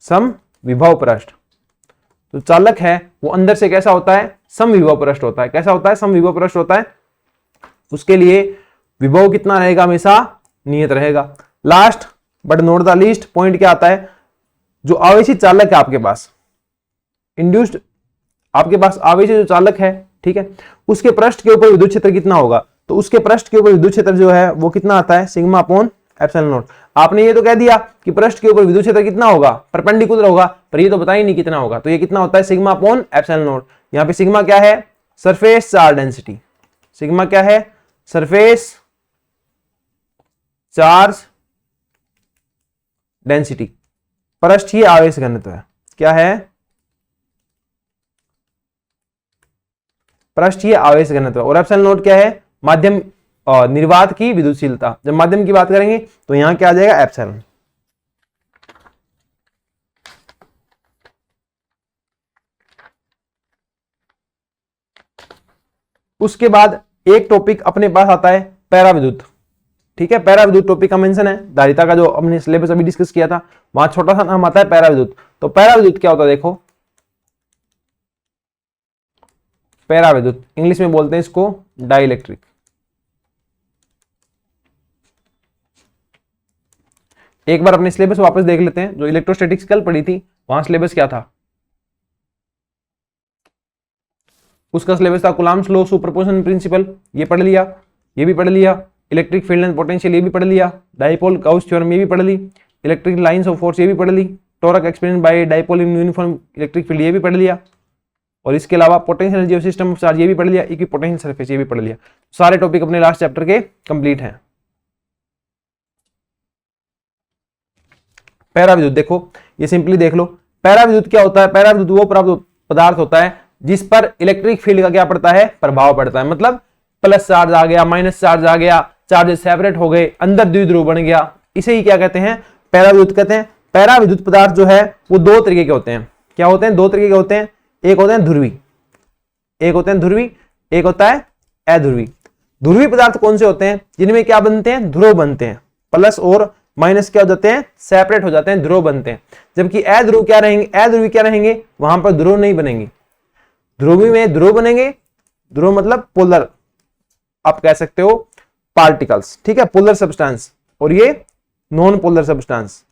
S1: समविभव पृष्ठ। तो चालक है वो अंदर से कैसा होता है, समविभव पृष्ठ होता है। कैसा होता है, समविभव पृष्ठ होता है। उसके लिए विभव कितना रहेगा, हमेशा नियत रहेगा। Last but not the least point क्या आता है, जो आवेशित चालक है आपके पास, इंड्यूस्ड आपके पास आवेशित जो चालक है, ठीक है, उसके पृष्ठ के ऊपर विद्युत क्षेत्र कितना होगा, तो उसके पृष्ठ के ऊपर विद्युत क्षेत्र जो है वो कितना आता है, सिग्मा अपॉन एप्सिलॉन नॉट। आपने ये तो कह दिया कि पृष्ठ के ऊपर विद्युत क्षेत्र कितना होगा, परपेंडिकुलर होगा, पर ये तो बता ही नहीं कितना होगा, तो ये कितना होता है, सिग्मा अपॉन एप्सिलॉन नॉट। यहाँ पे सिग्मा क्या है, सरफेस चार्ज डेंसिटी। सिग्मा क्या है, सरफेस चार्ज डेंसिटी। पृष्ठीय आवेश घनत्व है, क्या है, पृष्ठीय आवेश घनत्व। और एप्सिलॉन नॉट क्या है, माध्यम निर्वात की विद्युतशीलता। जब माध्यम की बात करेंगे तो यहां क्या आ जाएगा, एप्सिलॉन। उसके बाद एक टॉपिक अपने पास आता है पैराविद्युत, ठीक है। पैराविद्युत टॉपिक का मेंशन है, धारिता का जो हमने सिलेबस अभी डिस्कस किया था वहां छोटा सा नाम आता है पैराविद्युत। तो पैराविद्युत क्या होता है, देखो पैराविद्युत इंग्लिश में बोलते हैं इसको डाइलेक्ट्रिक। एक बार अपने सिलेबस वापस देख लेते हैं, जो इलेक्ट्रोस्टैटिक्स कल पढ़ी थी वहां सिलेबस क्या था, उसका सिलेबस था कूलम्ब्स लॉ, सुपरपोजिशन प्रिंसिपल, ये पढ़ लिया, ये भी पढ़ लिया, इलेक्ट्रिक फील्ड एंड पोटेंशियल ये भी पढ़ लिया, डाइपोल गाउस थ्योरम ये भी पढ़ ली, इलेक्ट्रिक लाइंस ऑफ फोर्स ये भी पढ़ ली, torque experiment by dipole in uniform electric field ये भी पढ़ लिया, और इसके अलावा potential energy of system of charge ये भी पढ़ लिया, इक्विपोटेंशियल सरफेस ये भी पढ़ लिया। सारे टॉपिक अपने लास्ट चैप्टर के कंप्लीट हैं। पैराविद्युत देखो, ये सिंपली देख लो, पैराविद्युत क्या होता है, पैराविद्युत वो पदार्थ होता है जिस पर इलेक्ट्रिक फील्ड का क्या पड़ता है, प्रभाव पड़ता है। मतलब प्लस चार्ज आ गया, माइनस चार्ज आ गया, चार्जेस सेपरेट हो गए, अंदर द्विध्रुव बन गया, इसे ही क्या कहते हैं, पैराविद्युत कहते हैं। पैराविद्युत पदार्थ जो है वो दो तरीके के होते हैं। क्या होते हैं, दो तरीके के होते हैं। एक होते हैं ध्रुवी, एक होते हैं ध्रुवी, एक होता है अध्रुवी। ध्रुवी पदार्थ कौन से होते हैं, जिनमें क्या बनते हैं, ध्रुव बनते हैं, प्लस और माइनस क्या हो जाते हैं, सेपरेट हो जाते हैं, ध्रुव बनते हैं। जबकि अध्रुव क्या रहेंगे, अध्रुवी क्या रहेंगे, वहां पर ध्रुव नहीं बनेंगे। ध्रुवी में ध्रुव बनेंगे, ध्रुव मतलब पोलर, आप कह सकते हो पार्टिकल्स, ठीक है, पोलर सब्सटेंस, और ये नॉन पोलर सब्सटेंस।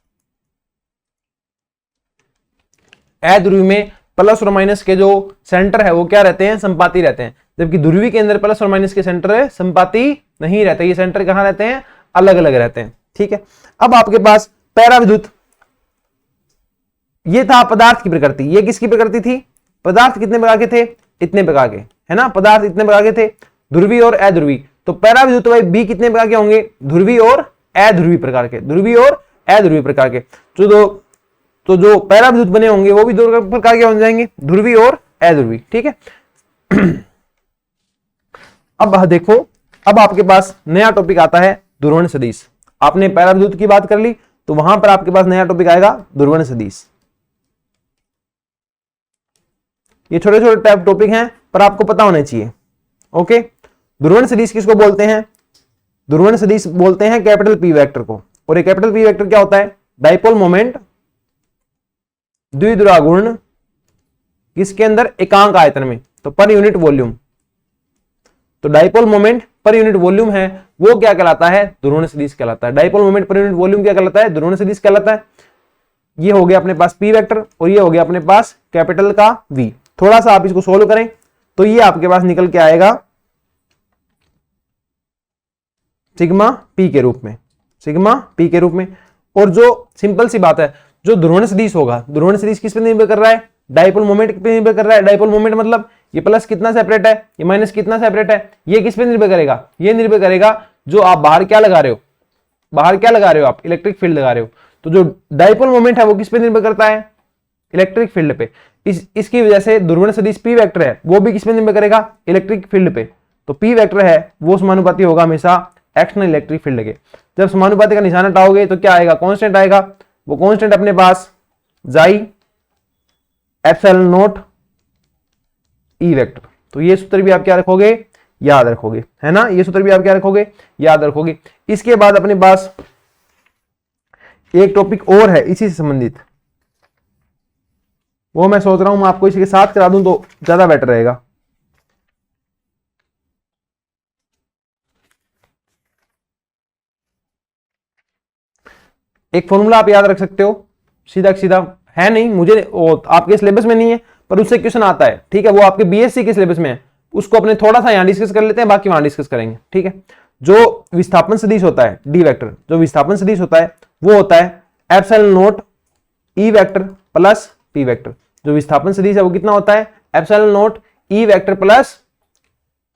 S1: अध्रुवी में प्लस और माइनस के जो सेंटर है वो क्या रहते हैं, संपाती रहते हैं, जबकि ध्रुवी के अंदर प्लस और माइनस के सेंटर संपाती नहीं रहते, ये सेंटर कहां रहते हैं, अलग अलग रहते हैं, ठीक है। अब आपके पास पैराविद्युत, ये था पदार्थ की प्रकृति। ये किसकी प्रकृति थी, पदार्थ कितने प्रकार के थे, इतने प्रकार के, है ना, पदार्थ इतने प्रकार के थे, ध्रुवी और अध्रुवी। तो पैराविद्युत भाई बी कितने प्रकार के होंगे, ध्रुवी और अध्रुवी प्रकार के, ध्रुवी और अध्रुवी प्रकार के। तो जो पैराविद्युत बने होंगे वो भी दो प्रकार के हो जाएंगे, ध्रुवी और अध्रुवी, ठीक है। अब देखो, अब आपके पास नया टॉपिक आता है ध्रुवण सदिश। आपने पैराविद्युत की बात कर ली तो वहां पर आपके पास नया टॉपिक आएगा ध्रुवण सदिश। ये छोटे छोटे टॉपिक हैं पर आपको पता होने चाहिए, ओके। ध्रुवण सदिश किसको बोलते हैं, ध्रुवण सदिश बोलते हैं कैपिटल पी वेक्टर को। और ये कैपिटल पी वेक्टर क्या होता है, डाइपोल मोमेंट द्विध्रुवाघूर्ण किसके अंदर, एकांक आयतन में, तो पर यूनिट वॉल्यूम। तो dipole moment per unit volume है वो क्या कहलाता है, ध्रुवण सदिश कहलाता है। Dipole moment per unit volume क्या कहलाता है, ध्रुवण सदिश कहलाता है। ये हो गया अपने पास पी वेक्टर और ये हो गया अपने पास कैपिटल का वी। थोड़ा सा आप इसको सोल्व करें तो ये आपके पास निकल के आएगा सिग्मा पी के रूप में, सिग्मा पी के रूप में। और जो सिंपल सी बात है, जो ध्रुवण सदिश होगा, ध्रुवण सदिश किस पे निर्भर कर रहा है, डाइपोल मोमेंट पे निर्भर कर रहा है। डाइपोल मोमेंट मतलब ये प्लस कितना सेपरेट है, ये माइनस कितना सेपरेट है, ये किस पे निर्भर करेगा, ये निर्भर करेगा जो आप बाहर क्या लगा रहे हो, बाहर क्या लगा रहे हो, आप इलेक्ट्रिक फील्ड लगा रहे हो। तो जो डाइपोल मोमेंट है वो किस पे निर्भर करता है, इलेक्ट्रिक फील्ड पे। इसकी वजह से ध्रुवण सदिश पी वेक्टर है वो भी किस पे निर्भर करेगा, इलेक्ट्रिक फील्ड पे। तो पी वेक्टर है वो समानुपाती होगा हमेशा एक्सटर्नल इलेक्ट्रिक फील्ड के। जब समानुपाती का निशान हटाओगे तो क्या आएगा, कांस्टेंट आएगा। वो कांस्टेंट अपने पास जाई एप्सिलॉन नॉट ई वेक्टर। तो ये सूत्र भी आप क्या रखोगे, याद रखोगे, है ना, ये सूत्र भी आप क्या रखोगे, याद रखोगे। इसके बाद अपने पास एक टॉपिक और है इसी से संबंधित, वो मैं सोच रहा हूं मैं आपको इसी के साथ करा दूं तो ज्यादा बेटर रहेगा। एक फॉर्मूला आप याद रख सकते हो, सीधा सीधा है नहीं, मुझे आपके सिलेबस में नहीं है पर उससे क्वेश्चन आता है, ठीक है, वो आपके बीएससी के सिलेबस में है, उसको अपने थोड़ा सा यहां डिस्कस कर लेते हैं, बाकी वहां डिस्कस करेंगे, ठीक है। जो विस्थापन सदिश होता है डी वेक्टर, जो विस्थापन सदिश होता है वो होता है epsilon naught E vector plus P vector. जो विस्थापन सदिश है वो कितना होता है, epsilon naught E vector plus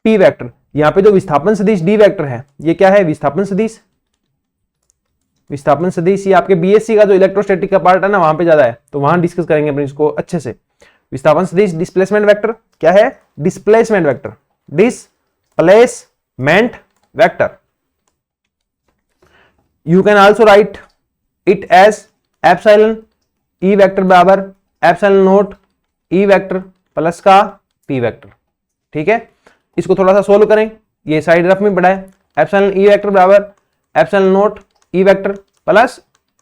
S1: P vector. यहां पे जो विस्थापन सदिश डी वेक्टर है ये क्या है, विस्थापन सदिश, विस्थापन सदिश ये आपके बीएससी का जो इलेक्ट्रोस्टैटिक का पार्ट है ना वहां पे ज्यादा है, तो वहां डिस्कस करेंगे अपने इसको अच्छे से। विस्थापन सदिश डिस्प्लेसमेंट वेक्टर क्या है, displacement vector, displacement vector. You can also write it as epsilon E vector बराबर epsilon naught E vector plus का पी वेक्टर, ठीक है। इसको थोड़ा सा सोल्व करें, ये साइड रफ में पड़ा है, एप्सिलॉन ई वेक्टर बराबर epsilon naught E vector plus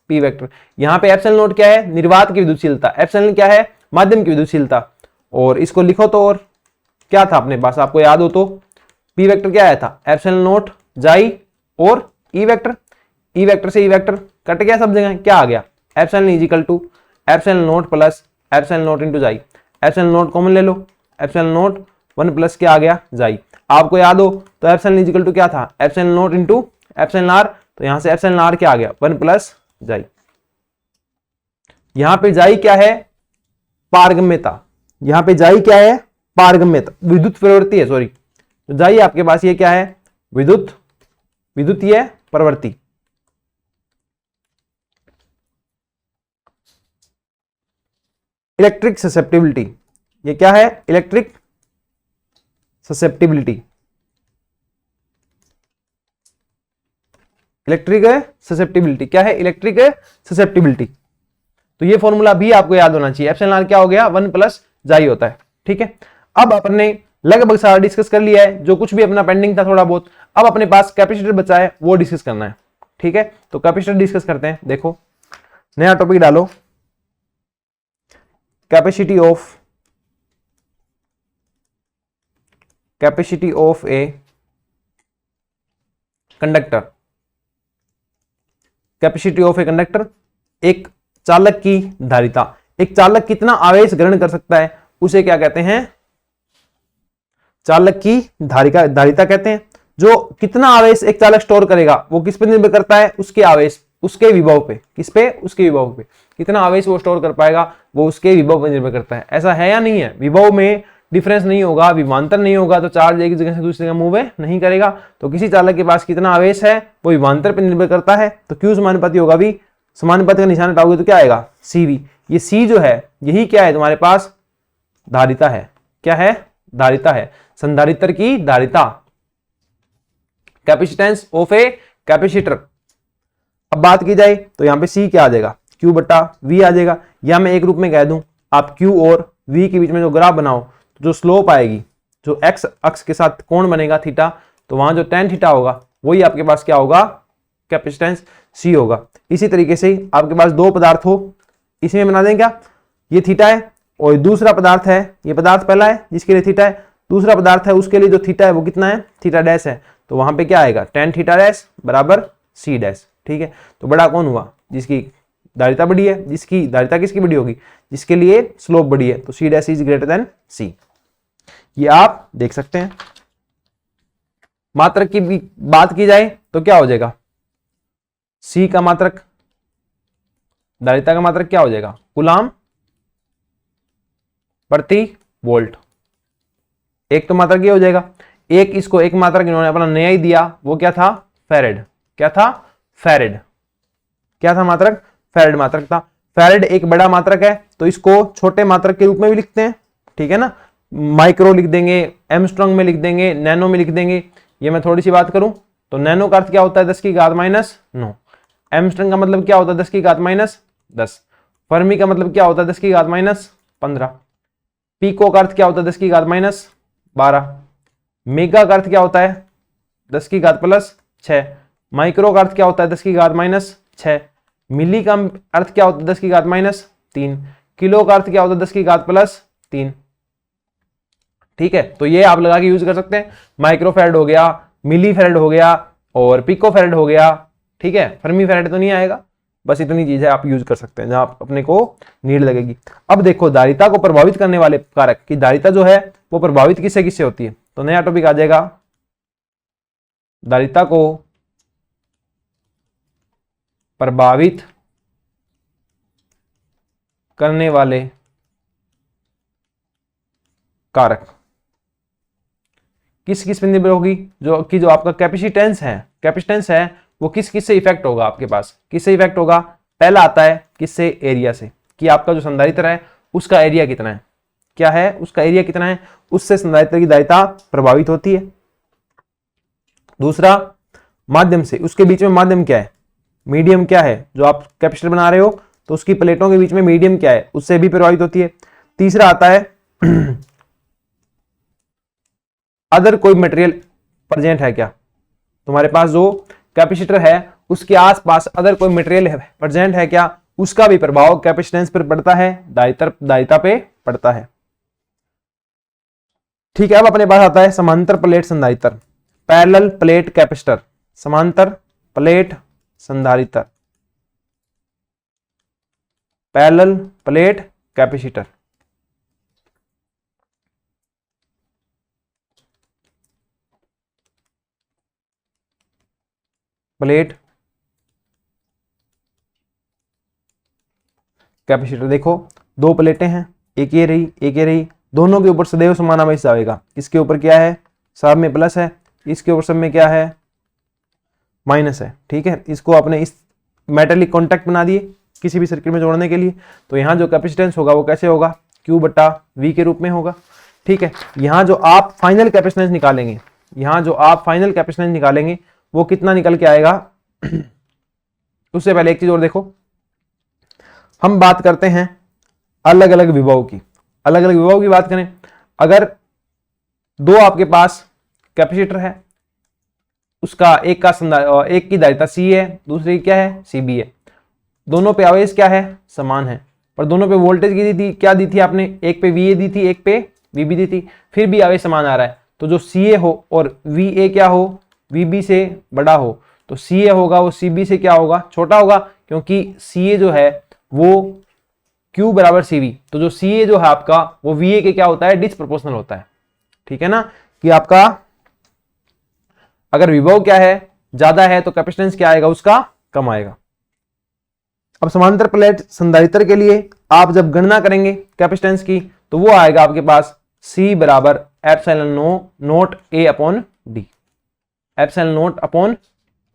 S1: P vector. यहां पे एप्सिलॉन नॉट क्या है, निर्वात की विद्युतशीलता, एप्सिलॉन क्या है, माध्यम की विद्युतशीलता। और इसको लिखो तो और क्या था अपने पास, आपको याद हो तो पी वेक्टर क्या आया था, एप्सिलॉन नॉट जाई और ई वेक्टर, ई वेक्टर से ई वेक्टर कट गया सब जगह, क्या आ गया, epsilon is equal to epsilon naught plus epsilon naught into जाई। एप्सिलॉन नॉट कॉमन ले लो, एप्सिलॉन नॉट 1 प्लस क्या आ गया, जाई। आपको याद हो तो एप्सिलॉन इज इक्वल टू क्या था, epsilon naught into epsilon R, तो यहां से एप्सिलॉन आर क्या आ गया, 1 प्लस जाई। यहां पे जाई क्या है, पारगम्यता, यहां पे जाई क्या है, पारगम्यता, विद्युत प्रवृत्ति है, सॉरी, तो जाई आपके पास ये क्या है, विद्युतीय प्रवृत्ति। इलेक्ट्रिक ससेप्टिबिलिटी, ये क्या है, इलेक्ट्रिक ससेप्टिबिलिटी, इलेक्ट्रिक ससेप्टिबिलिटी क्या है, इलेक्ट्रिक ससेप्टिबिलिटी। तो ये फॉर्मूला भी आपको याद होना चाहिए, एप्सिलॉन आर क्या हो गया, 1 प्लस जाई होता है, ठीक है। अब अपने लगभग सारा डिस्कस कर लिया है, जो कुछ भी अपना पेंडिंग था थोड़ा बहुत, अब अपने पास कैपेसिटर बचा है वो डिस्कस करना है, ठीक है। तो कैपेसिटर डिस्कस करते हैं। देखो नया टॉपिक डालो, capacity of a conductor, capacity of a conductor, एक चालक की धारिता। एक चालक कितना आवेश ग्रहण कर सकता है उसे क्या कहते हैं, चालक की धारिता कहते हैं। जो कितना आवेश एक चालक स्टोर करेगा वो किस पे निर्भर करता है, उसके आवेश, उसके विभव पे, किस पे, उसके विभव पे, कितना आवेश वो स्टोर कर पाएगा वो उसके विभव पर निर्भर करता है। ऐसा है या नहीं है, विभव में डिफरेंस नहीं होगा, विभवांतर नहीं होगा तो चार्ज एक जगह से दूसरी जगह मूव नहीं करेगा। तो किसी चालक के पास कितना आवेश है वो विभवांतर पर निर्भर करता है। तो क्यू समानुपाती होगा भी, समानुपाती का निशान हटाओगे तो क्या आएगा, CV। ये C जो है यही क्या है तुम्हारे पास, धारिता है। क्या है, धारिता है, संधारित्र की धारिता, कैपेसिटेंस ऑफ ए कैपेसिटर। अब बात की जाए तो यहां पे C क्या आ जाएगा, Q बटा V आ जाएगा। या मैं एक रूप में कह दूं, आप Q और V के बीच में जो ग्राफ बनाओ तो जो स्लोप आएगी, जो X अक्ष के साथ कोण बनेगा थीटा, तो वहां जो tan थीटा होगा वही आपके पास क्या होगा, कैपेसिटेंस C होगा। इसी तरीके से आपके पास दो पदार्थ हो, इसमें बना दें क्या, ये थीटा है और दूसरा पदार्थ है, ये पदार्थ पहला है जिसके लिए थीटा है, दूसरा पदार्थ है उसके लिए जो थीटा है वो कितना है, थीटा डैश है। तो वहां पे क्या आएगा, tan थीटा डैश बराबर C डैश, ठीक है। तो बड़ा कौन हुआ, जिसकी धारिता बड़ी है, जिसकी धारिता किसकी बड़ी होगी, जिसके लिए स्लोप बड़ी है, तो C dash is greater than C। ये आप देख सकते हैं। मात्रक की बात की जाए तो क्या हो जाएगा, C का मात्रक, धारिता का मात्रक क्या हो जाएगा, कूलाम प्रति वोल्ट। एक तो मात्रक ये हो जाएगा, एक इसको एक मात्रक इन्होंने अपना नया ही दिया, वो क्या था, फेरेड। क्या था, फेरेड। क्या था मात्रक, फेरेड मात्रक था। फेरेड एक बड़ा मात्रक है, तो इसको छोटे मात्रक के रूप में भी लिखते हैं, ठीक है ना। माइक्रो लिख देंगे, एमस्ट्रॉन्ग में लिख देंगे, नैनो में लिख देंगे। ये मैं थोड़ी सी बात करूं तो नैनो का अर्थ क्या होता है, 10 की घात -9। एमस्ट्रॉन्ग का मतलब क्या होता है, 10 की घात -10। फर्मी का मतलब क्या होता है, 10 की घात -15। पीको का अर्थ क्या होता है, 10 की घात -12। मेगा का अर्थ क्या होता है, 10 की घात +6। माइक्रो का अर्थ क्या होता है, 10 की घात -6। मिली का अर्थ क्या होता है, 10 की घात -3। किलो का अर्थ क्या होता है, 10 की घात +3। ठीक है, तो ये आप लगा के यूज कर सकते हैं। माइक्रो फेरेड हो गया, मिली फेरेड हो गया और पिको फेरेड हो गया। ठीक है, फर्मी फेरेड तो नहीं आएगा। बस इतनी चीज है, आप यूज कर सकते हैं जहां अपने को नीड लगेगी। अब देखो धारिता को प्रभावित करने वाले कारक की धारिता जो है वो प्रभावित किससे किससे होती है, तो नया टॉपिक आ जाएगा, धारिता को प्रभावित करने वाले कारक किस किस पर निर्भर होगी, जो आपका कैपेसिटेंस है वो किस किस से इफेक्ट होगा, आपके पास किससे इफेक्ट होगा। पहला आता है किससे, एरिया से, कि आपका जो संधारित्र है उसका एरिया कितना है, क्या है उसका एरिया कितना है, उससे संधारित्र की धारिता प्रभावित होती है। दूसरा माध्यम से, उसके बीच में माध्यम क्या है, मीडियम क्या है, जो आप कैपेसिटर बना रहे हो तो उसकी प्लेटों के बीच में मीडियम क्या है, उससे भी प्रभावित होती है। तीसरा आता है अदर कोई मटेरियल प्रेजेंट है क्या, तुम्हारे पास जो कैपेसिटर है उसके आसपास अदर कोई मटेरियल प्रेजेंट है क्या, उसका भी प्रभाव कैपेसिटेंस पर पड़ता है, धारिता पे पड़ता है। ठीक है, अब अपने पास आता है समांतर प्लेट संधारित्र, पैरेलल प्लेट कैपेसिटर, समांतर प्लेट संधारित्र, parallel plate capacitor. Plate capacitor, देखो दो प्लेटें हैं, एक ये रही एक ये रही, दोनों के ऊपर सदैव समान आवेश आएगा। इसके ऊपर क्या है, सब में प्लस है, इसके ऊपर सब में क्या है, माइनस है। ठीक है, इसको आपने इस मेटेलिक कॉन्टैक्ट बना दिए किसी भी सर्किट में जोड़ने के लिए, तो यहाँ जो कैपेसिटेंस होगा वो कैसे होगा, Q/V के रूप में होगा। ठीक है, यहाँ जो आप फाइनल कैपेसिटेंस निकालेंगे, वो कितना निकल के आएगा। उससे पहले एक चीज और देखो, हम बात करते हैं अलग अलग विभव की, बात करें, अगर दो आपके पास कैपेसिटर है, उसका एक की धारिता C है, दूसरे की क्या है, CB है, दोनों पे आवेश क्या है, समान है, पर दोनों पे वोल्टेज की दी थी, क्या दी थी आपने, एक पे VA दी थी, एक पे VB दी थी, फिर भी आवेश समान आ रहा है, तो जो CA हो और VA क्या हो, VB से बड़ा हो, तो CA होगा वो CB से क्या होगा, छोटा होगा, क्योंकि CA जो है वो Q/CV, तो जो CA जो है आपका वो VA के क्या होता है, डिसप्रोपोर्शनल होता है। ठीक है ना, कि आपका अगर विभव क्या है, ज्यादा है, तो कैपेसिटेंस क्या आएगा, उसका कम आएगा। अब समांतर प्लेट संधारित्र के लिए आप जब गणना करेंगे कैपेसिटेंस की, तो वो आएगा आपके पास C = ε0A/d,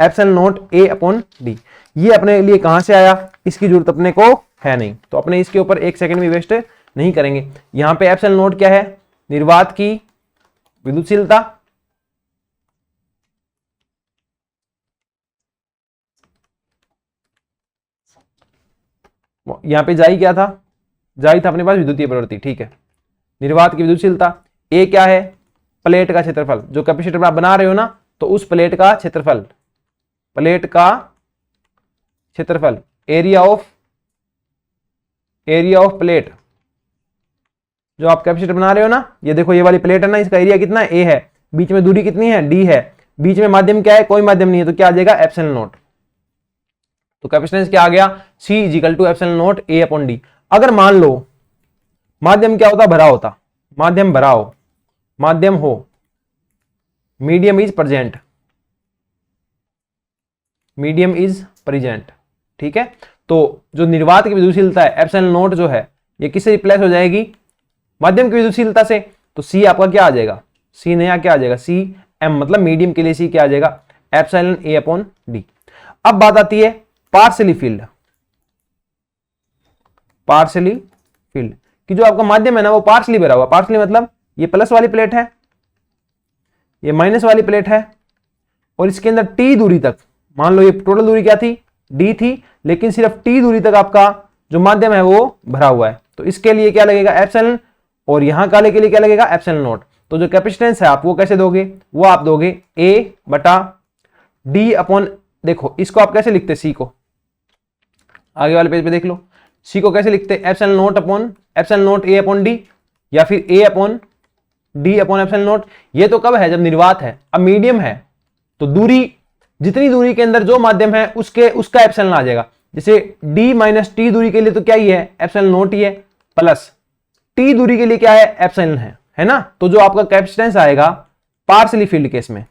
S1: ε0A/d। ये अपने लिए कहां से आया, इसकी जरूरत अपने को है नहीं, तो अपने इसके ऊपर एक सेकंड भी वेस्ट नहीं करेंगे। यहां पे ε0 क्या है, निर्वात की विद्युतशीलता, यहां पे जाई क्या था, जाई था अपने पास विद्युतीय प्रवृत्ति। ठीक है, निर्वात की विद्युतशीलता, ए क्या है, प्लेट का क्षेत्रफल, जो कैपेसिटर आप बना रहे हो ना, तो उस प्लेट का क्षेत्रफल, एरिया ऑफ प्लेट, जो आप कैपेसिटर बना रहे हो ना, ये देखो ये वाली प्लेट है ना, इसका एरिया कितना है, A है, बीच में दूरी कितनी है, D है, बीच में माध्यम क्या है, कोई माध्यम नहीं है, तो क्या आ जाएगा, ε0। तो कैपेसिटेंस क्या आ गया, C = ε0A/d। अगर मान लो माध्यम क्या होता, भरा होता, माध्यम भरा हो, माध्यम हो, मीडियम इज प्रेजेंट, ठीक है, तो जो निर्वात की विद्युतशीलता है ε0 जो है, ये किससे रिप्लेस हो जाएगी, माध्यम की विद्युतशीलता से। तो सी आपका क्या आ जाएगा, सी नया क्या आ जाएगा, सी एम, मतलब मीडियम के लिए सी क्या आ जाएगा, एप्सिलॉन ए अपॉन डी। अब बात आती है पार्शियली फील्ड, पार्शियली फील्ड कि जो आपका माध्यम है ना वो पार्शियली भरा हुआ, पार्शियली मतलब ये प्लस वाली प्लेट है, ये माइनस वाली प्लेट है, और इसके अंदर टी दूरी तक, मान लो ये टोटल दूरी क्या थी, डी थी, लेकिन सिर्फ टी दूरी तक आपका जो माध्यम है वो भरा हुआ है। तो इसके लिए क्या लगेगा, एप्सिलॉन, और यहां काले के लिए क्या लगेगा, एप्सिलॉन नॉट। तो जो कैपेसिटेंस है आप वो कैसे दोगे, वो आप दोगे ए बटा डी अपॉन, देखो इसको आप कैसे लिखते, सी को आगे वाले पेज पे देख लो, सी को कैसे लिखते, epsilon naught upon epsilon naught A upon D, या फिर A upon D upon epsilon naught. ये तो कब है, जब निर्वात है। अब मीडियम है तो दूरी, जितनी दूरी के अंदर जो माध्यम है उसका एप्सिलॉन आ जाएगा। जैसे डी माइनस टी दूरी के लिए तो क्या ही है, एप्सिलॉन नॉट ही है, प्लस टी दूरी के लिए क्या है, एप्सिलॉन है ना। तो जो आपका कैपेसिटेंस आएगा पार्शियली फील्ड केस में,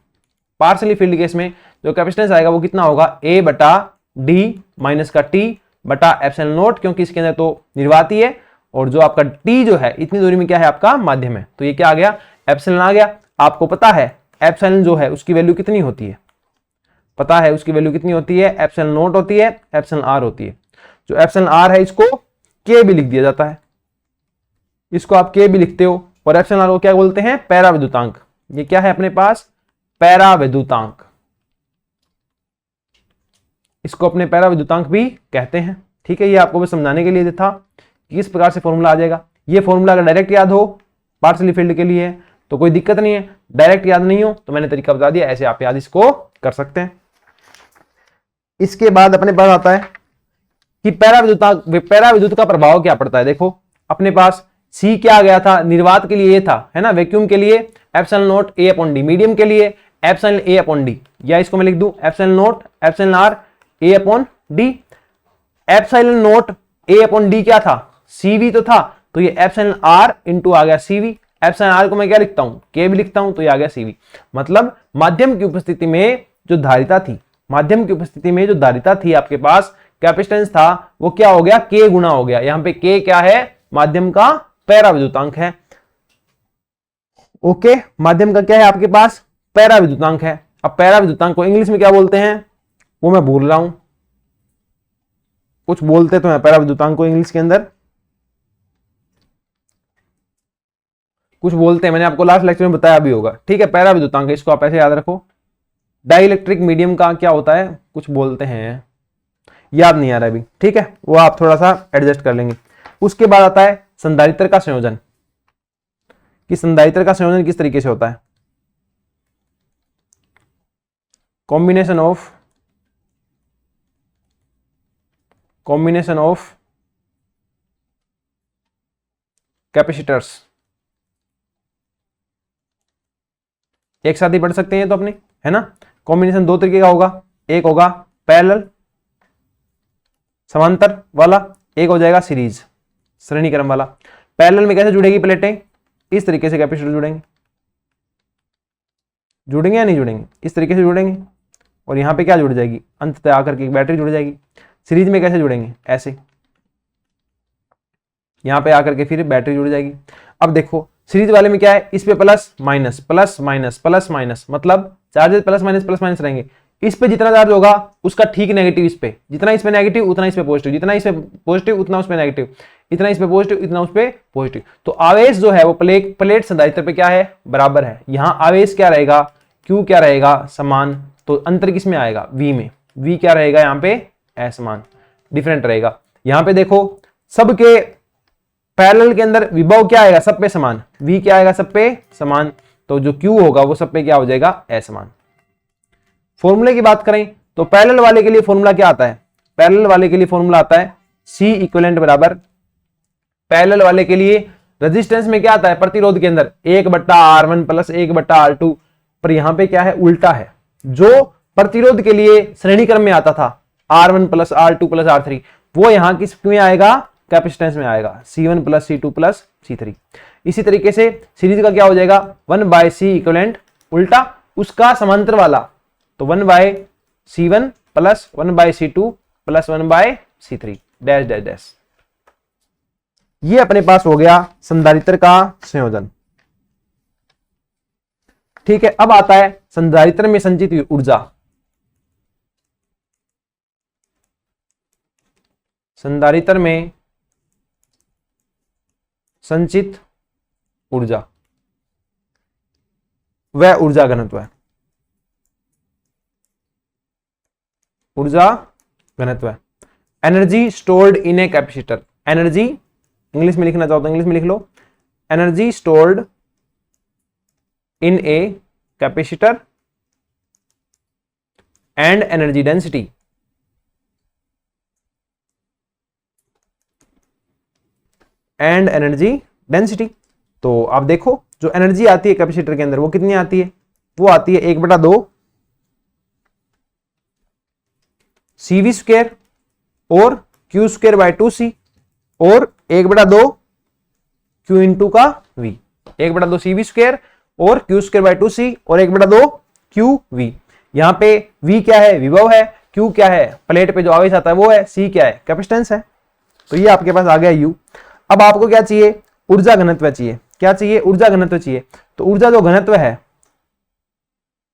S1: पार्शियली फील्ड केस में जो कैपेसिटेंस आएगा वो कितना होगा, ए बटा डी माइनस का टी बटा एप्सिलॉन नॉट, क्योंकि इसके अंदर तो निर्वाती है, और जो आपका टी जो है इतनी दूरी में क्या है, आपका माध्यम है। तो ये क्या आ गया, एप्सिलॉन आ गया। आपको पता है एप्सिलॉन जो है उसकी वैल्यू कितनी होती है, पता है उसकी वैल्यू कितनी होती है, एप्सिलॉन नॉट होती है, एप्सिलॉन आर होती है। जो एप्सिलॉन आर है इसको के भी लिख दिया जाता है, इसको आप के भी लिखते हो, और एप्सिलॉन आर को क्या बोलते हैं, पैरा विद्युतांक। ये क्या है अपने पास, पैरा विद्युतांक, इसको अपने पैरा विद्युतांक भी कहते हैं। ठीक है, ये आपको बस समझाने के लिए था कि किस प्रकार से फॉर्मूला आ जाएगा। ये फॉर्मूला अगर डायरेक्ट याद हो पार्शियली फील्ड के लिए तो कोई दिक्कत नहीं है, डायरेक्ट याद नहीं हो तो मैंने तरीका बता दिया, ऐसे आप याद इसको कर सकते हैं। इसके बाद अपने पास आता है कि पैरा विद्युत का प्रभाव क्या पड़ता है। देखो अपने पास सी क्या आ गया था, निर्वात के लिए ये था, है ना, वैक्यूम के लिए epsilon naught A upon D, medium के लिए एप्सिलॉन ए अपॉन डी, या इसको मैं लिख दूं epsilon naught epsilon R A upon D. Epsilon naught A upon D क्या था, सीवी तो था, तो ये एप्सिलॉन आर इंटू आ गया सीवी। एप्सिलॉन आर को मैं क्या लिखता हूं, के भी लिखता हूं, तो ये आ गया सीवी। मतलब माध्यम की उपस्थिति में जो धारिता थी, माध्यम की उपस्थिति में जो धारिता थी आपके पास, कैपेसिटेंस था, वो क्या हो गया, के गुना हो गया। यहां पे के क्या है, माध्यम का पैरा विद्युतांक है। ओके, माध्यम का क्या है आपके पास, पैरा विद्युतांक है। अब पैरा विद्युतांक को इंग्लिश में क्या बोलते हैं वो मैं भूल रहा हूं, कुछ बोलते तो हैं पैरा विद्युतांक को इंग्लिश के अंदर, कुछ बोलते हैं, मैंने आपको लास्ट लेक्चर में बताया भी होगा। ठीक है, पैरा विद्युतांक, इसको आप ऐसे याद रखो। डाइलेक्ट्रिक मीडियम का क्या होता है, कुछ बोलते हैं, याद नहीं आ रहा अभी। ठीक है, वो आप थोड़ा सा एडजस्ट कर लेंगे। उसके बाद आता है संधारित्र का संयोजन, कि संधारित्र का संयोजन किस तरीके से होता है। कॉम्बिनेशन ऑफ कैपेसिटर्स, एक साथ ही पढ़ सकते हैं तो अपने, है ना। कॉम्बिनेशन दो तरीके का होगा, एक होगा पैरेलल समांतर वाला, एक हो जाएगा सीरीज श्रेणी क्रम वाला। पैरेलल में कैसे जुड़ेगी प्लेटें, इस तरीके से कैपेसिटर जुड़ेंगे या नहीं जुड़ेंगे, इस तरीके से जुड़ेंगे, और यहां पे क्या जुड़ जाएगी, अंततः आकर के एक बैटरी जुड़ जाएगी। सीरीज में कैसे जुड़ेंगे, ऐसे, यहां पे आकर के फिर बैटरी जुड़ जाएगी। अब देखो सीरीज वाले में क्या है, इस पे plus minus plus minus plus minus, मतलब चार्जेस प्लस माइनस रहेंगे। इस पे जितना चार्ज होगा उसका ठीक नेगेटिव इस पे, जितना इस पे नेगेटिव उतना इस पे पॉजिटिव, जितना इस पे पॉजिटिव उतना उस पे नेगेटिव, इतना इस पे पॉजिटिव इतना उस पे पॉजिटिव। तो आवेश जो है वो प्लेट संधारित्र पे क्या है, बराबर है। यहां आवेश क्या रहेगा, क्यू क्या रहेगा, समान, तो अंतर किस में आएगा, वी में। वी क्या रहेगा यहाँ पे, असमान, डिफरेंट रहेगा। यहां पे देखो सबके पैरेलल के अंदर विभव क्या आएगा, सब पे समान, वी क्या आएगा, सब पे समान, तो जो क्यू होगा वो सब पे क्या हो जाएगा, असमान। फॉर्मूले की बात करें तो पैरेलल वाले के लिए फॉर्मूला क्या आता है, पैरेलल वाले के लिए फॉर्मूला आता है सी इक्विवेलेंट बराबर, पैरेलल वाले के लिए रेजिस्टेंस में क्या आता है, प्रतिरोध के अंदर 1/R1 प्लस 1/R2, पर यहां पे क्या है, उल्टा है। जो प्रतिरोध के लिए श्रेणी क्रम में आता था R1 plus R2 plus R3, वो यहां किस में आएगा, कैपेसिटेंस में आएगा, C1 plus C2 plus C3। इसी तरीके से सीरीज का क्या हो जाएगा, 1/C इक्विवेलेंट, उल्टा उसका समांतर वाला, तो 1/C1 plus 1/C2 plus 1/C3 dash dash dash. ये अपने पास हो गया संधारित्र का संयोजन। ठीक है, अब आता है संधारित्र में संचित ऊर्जा। संधारित्र में संचित ऊर्जा, वह ऊर्जा घनत्व है। ऊर्जा घनत्व है। Energy stored in a capacitor. Energy English में लिखना चाहो तो इंग्लिश में लिख लो, energy stored in a capacitor and energy density. And energy density. तो आप देखो जो एनर्जी आती है कैपेसिटर के अंदर वो कितनी आती है, वो आती है 1/2 CV स्क्वायर और Q स्क्वायर बाय 2C और 1/2 Q इंटू का V। 1/2 CV स्क्वायर और Q स्क्वायर बाय 2C और 1/2 QV। यहां पे V क्या है, विभव है, Q क्या है, प्लेट पे जो आवेश आता है वो है, C क्या है, कैपेसिटेंस है। तो ये आपके पास आ गया U। अब आपको क्या चाहिए, ऊर्जा घनत्व चाहिए। क्या चाहिए, ऊर्जा घनत्व चाहिए। तो ऊर्जा जो घनत्व है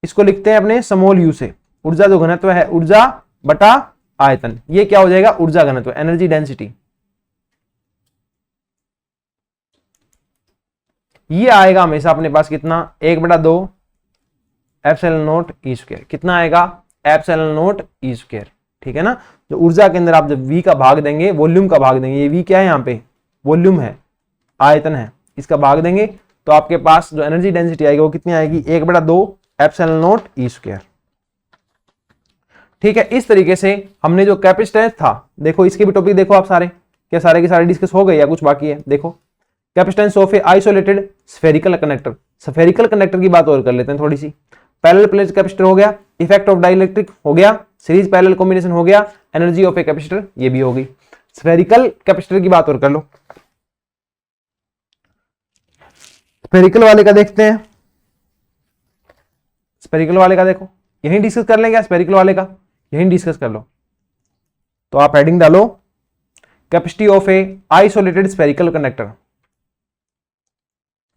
S1: इसको लिखते हैं अपने स्मॉल u से। ऊर्जा जो घनत्व है, ऊर्जा बटा आयतन, ये क्या हो जाएगा, ऊर्जा घनत्व, एनर्जी डेंसिटी। ये आएगा हमेशा अपने पास कितना, 1/2 एप्सिलॉन नॉट ई स्क्वायर। कितना आएगा, एप्सिलॉन नॉट ई स्क्वायर। ठीक है ना। जो ऊर्जा के अंदर आप जब v का भाग देंगे, वॉल्यूम का भाग देंगे, ये v क्या है, यहाँ पे वॉल्यूम है, आयतन है, इसका भाग देंगे तो आपके पास जो एनर्जी डेंसिटी आएगी वो कितनी आएगी, 1/2 एप्सिलॉन नॉट ई स्क्वायर। ठीक है, इस तरीके से हमने जो कैपेसिटेंस था, देखो इसके भी टॉपिक देखो आप सारे, क्या सारे के सारे डिस्कस हो गए या कुछ बाकी है। देखो capacitance of A isolated spherical conductor. Spherical conductor की बात और कर लेते हैं थोड़ी सी। पैरेलल प्लेट कैपेसिटर हो गया, इफेक्ट ऑफ डाइलेक्ट्रिक हो गया, सीरीज पैरेलल कॉम्बिनेशन हो गया, एनर्जी ऑफ ए कैपेसिटर ये भी होगी। स्फेरिकल कैपेसिटर की बात और कर लो। स्फेरिकल वाले का देखते हैं। स्फेरिकल वाले का देखो, यहीं डिस्कस कर लेंगे, स्फेरिकल वाले का यहीं डिस्कस कर लो। तो आप हेडिंग डालो capacity of A isolated spherical conductor.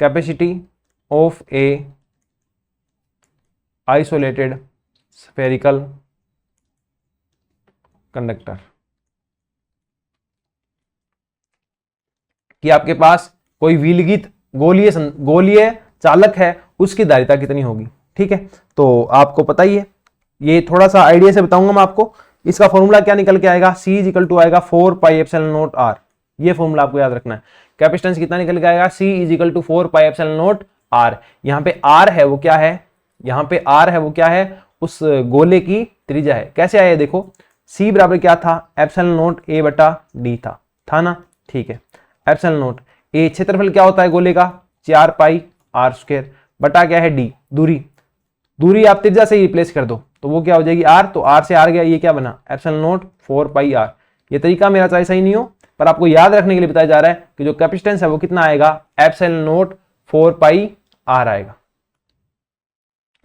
S1: Capacity of A isolated spherical conductor कि आपके पास कोई विलगित गोलीय चालक है, उसकी धारिता कितनी होगी। ठीक है, तो आपको पता ही है, ये थोड़ा सा आइडिया से बताऊंगा मैं आपको। इसका फॉर्मूला क्या निकल के आएगा, C इक्वल टू आएगा 4πε0r। ये फॉर्मूला आपको याद रखना है। कैपेसिटेंस कितना निकल के आएगा, C इक्वल टू 4πε0r। यहाँ पे R है वो क्या है, यहाँ पे R है वो क्या है, उस गोले की त्रिज्या है। कैसे आया देखो, C बराबर क्या था, ε0a/d था ना। ठीक है, ε0 ए क्षेत्रफल क्या होता है गोले का, 4πr² बटा क्या है d, दूरी आप त्रिज्या से ही रिप्लेस कर दो तो वो क्या हो जाएगी r। तो r से r गया, ये क्या बना, ε0 4πr। ये तरीका मेरा चाहे सही नहीं हो, पर आपको याद रखने के लिए बताया जा रहा है कि जो कैपेसिटेंस है वो कितना आएगा, ε0 4πr आएगा,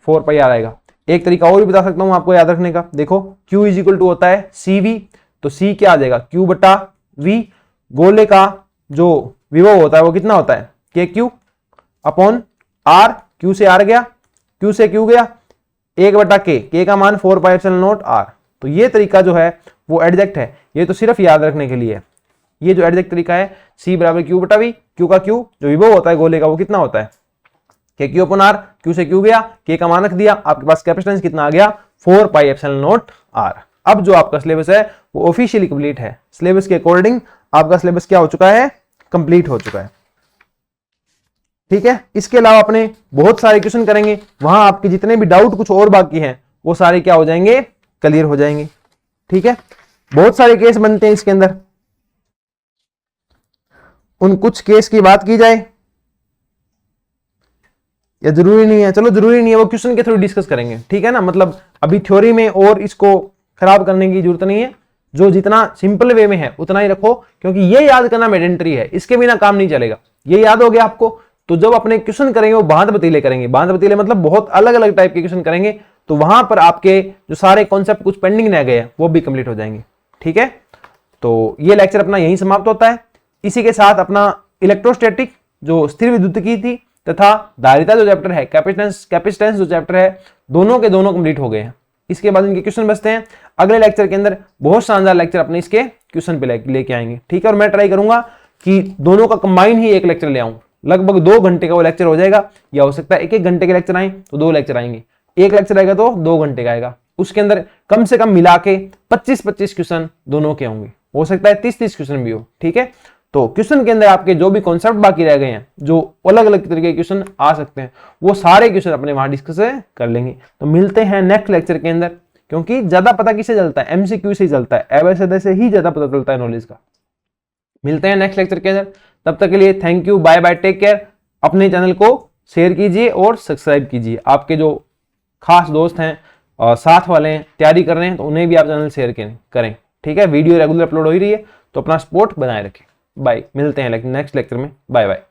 S1: 4πr आएगा। एक तरीका और भी बता सकता हूं आपको याद रखने का। देखो q इज इक्वल टू होता है CV, तो C क्या आ जाएगा, q बटा V। गोले का जो विभव होता है वो कितना होता है, KQ अपॉन R। Q से R गया, Q से Q गया, 1/K, K का मान 4πε0r। तो ये तरीका जो है वो एग्जैक्ट है, ये तो सिर्फ याद रखने के लिए है। ये जो एग्जैक्ट तरीका है, C बराबर Q बटा V। Q का Q जो विभव होता है गोले का वो कितना होता है, KQ अपॉन R। Q से Q गया, K का मान रख दिया, आपके पास कैपेसिटेंस कितना आ गया, 4πε0r। अब जो आपका सिलेबस है वो ऑफिशियली कंप्लीट है। सिलेबस के अकॉर्डिंग आपका सिलेबस क्या हो चुका है, कंप्लीट हो चुका है। ठीक है, इसके अलावा अपने बहुत सारे क्वेश्चन करेंगे, वहां आपके जितने भी डाउट कुछ और बाकी हैं वो सारे क्या हो जाएंगे, क्लियर हो जाएंगे। ठीक है, बहुत सारे केस बनते हैं इसके अंदर। उन कुछ केस की बात की जाए या जरूरी नहीं है, चलो जरूरी नहीं है, वो क्वेश्चन के थ्रू डिस्कस करेंगे। ठीक है ना, मतलब अभी थ्योरी में और इसको खराब करने की जरूरत नहीं है। जो जितना सिंपल वे में है उतना ही रखो, क्योंकि ये याद करना मैंडेटरी है, इसके बिना काम नहीं चलेगा। ये याद हो गया आपको, तो जब अपने क्वेश्चन करेंगे वो बांध बतीले करेंगे। बांध बतीले मतलब बहुत अलग अलग टाइप के क्वेश्चन करेंगे, तो वहां पर आपके जो सारे कॉन्सेप्ट कुछ पेंडिंग रह गए हैं वो भी कंप्लीट हो जाएंगे। ठीक है, तो ये लेक्चर अपना यहीं समाप्त होता है। इसी के साथ अपना इलेक्ट्रोस्टैटिक जो स्थिर विद्युत की थी तथा धारिता जो चैप्टर है, कैपेसिटेंस जो चैप्टर है, दोनों के दोनों कंप्लीट हो गए हैं। इसके बाद इनके क्वेश्चन बचते हैं। अगले लेक्चर के अंदर बहुत शानदार लेक्चर अपने इसके क्वेश्चन पे लेके आएंगे, ठीक है। और मैं ट्राई करूंगा कि दोनों का कंबाइन ही एक लेक्चर ले आऊं, लगभग 2 घंटे का वो लेक्चर हो जाएगा, या हो सकता है 1-1 घंटे के लेक्चर आए तो 2 लेक्चर आएंगे, एक लेक्चर आएगा तो 2 घंटे का आएगा। उसके अंदर कम से कम मिला के 25-25 क्वेश्चन दोनों के होंगे, हो सकता है 30-30 क्वेश्चन भी हो, ठीक है। तो क्वेश्चन के अंदर आपके जो भी कॉन्सेप्ट बाकी रह गए हैं, जो अलग अलग तरीके के क्वेश्चन आ सकते हैं, वो सारे क्वेश्चन अपने वहां डिस्कस कर लेंगे। तो मिलते हैं नेक्स्ट लेक्चर के अंदर, क्योंकि ज्यादा पता किससे चलता है, एमसीक्यू से ही चलता है, एबीसीडी से ही ज्यादा पता चलता है नॉलेज का। मिलते हैं नेक्स्ट लेक्चर के अंदर, तब तक के लिए thank you, bye bye, take care. अपने चैनल को शेयर कीजिए और सब्सक्राइब कीजिए। आपके जो खास दोस्त हैं और साथ वाले हैं, तैयारी कर रहे हैं, तो उन्हें भी आप चैनल शेयर करें, ठीक है। वीडियो रेगुलर अपलोड हो ही रही है, तो अपना सपोर्ट बनाए रखें। बाय, मिलते हैं नेक्स्ट लेक्चर में, बाय बाय।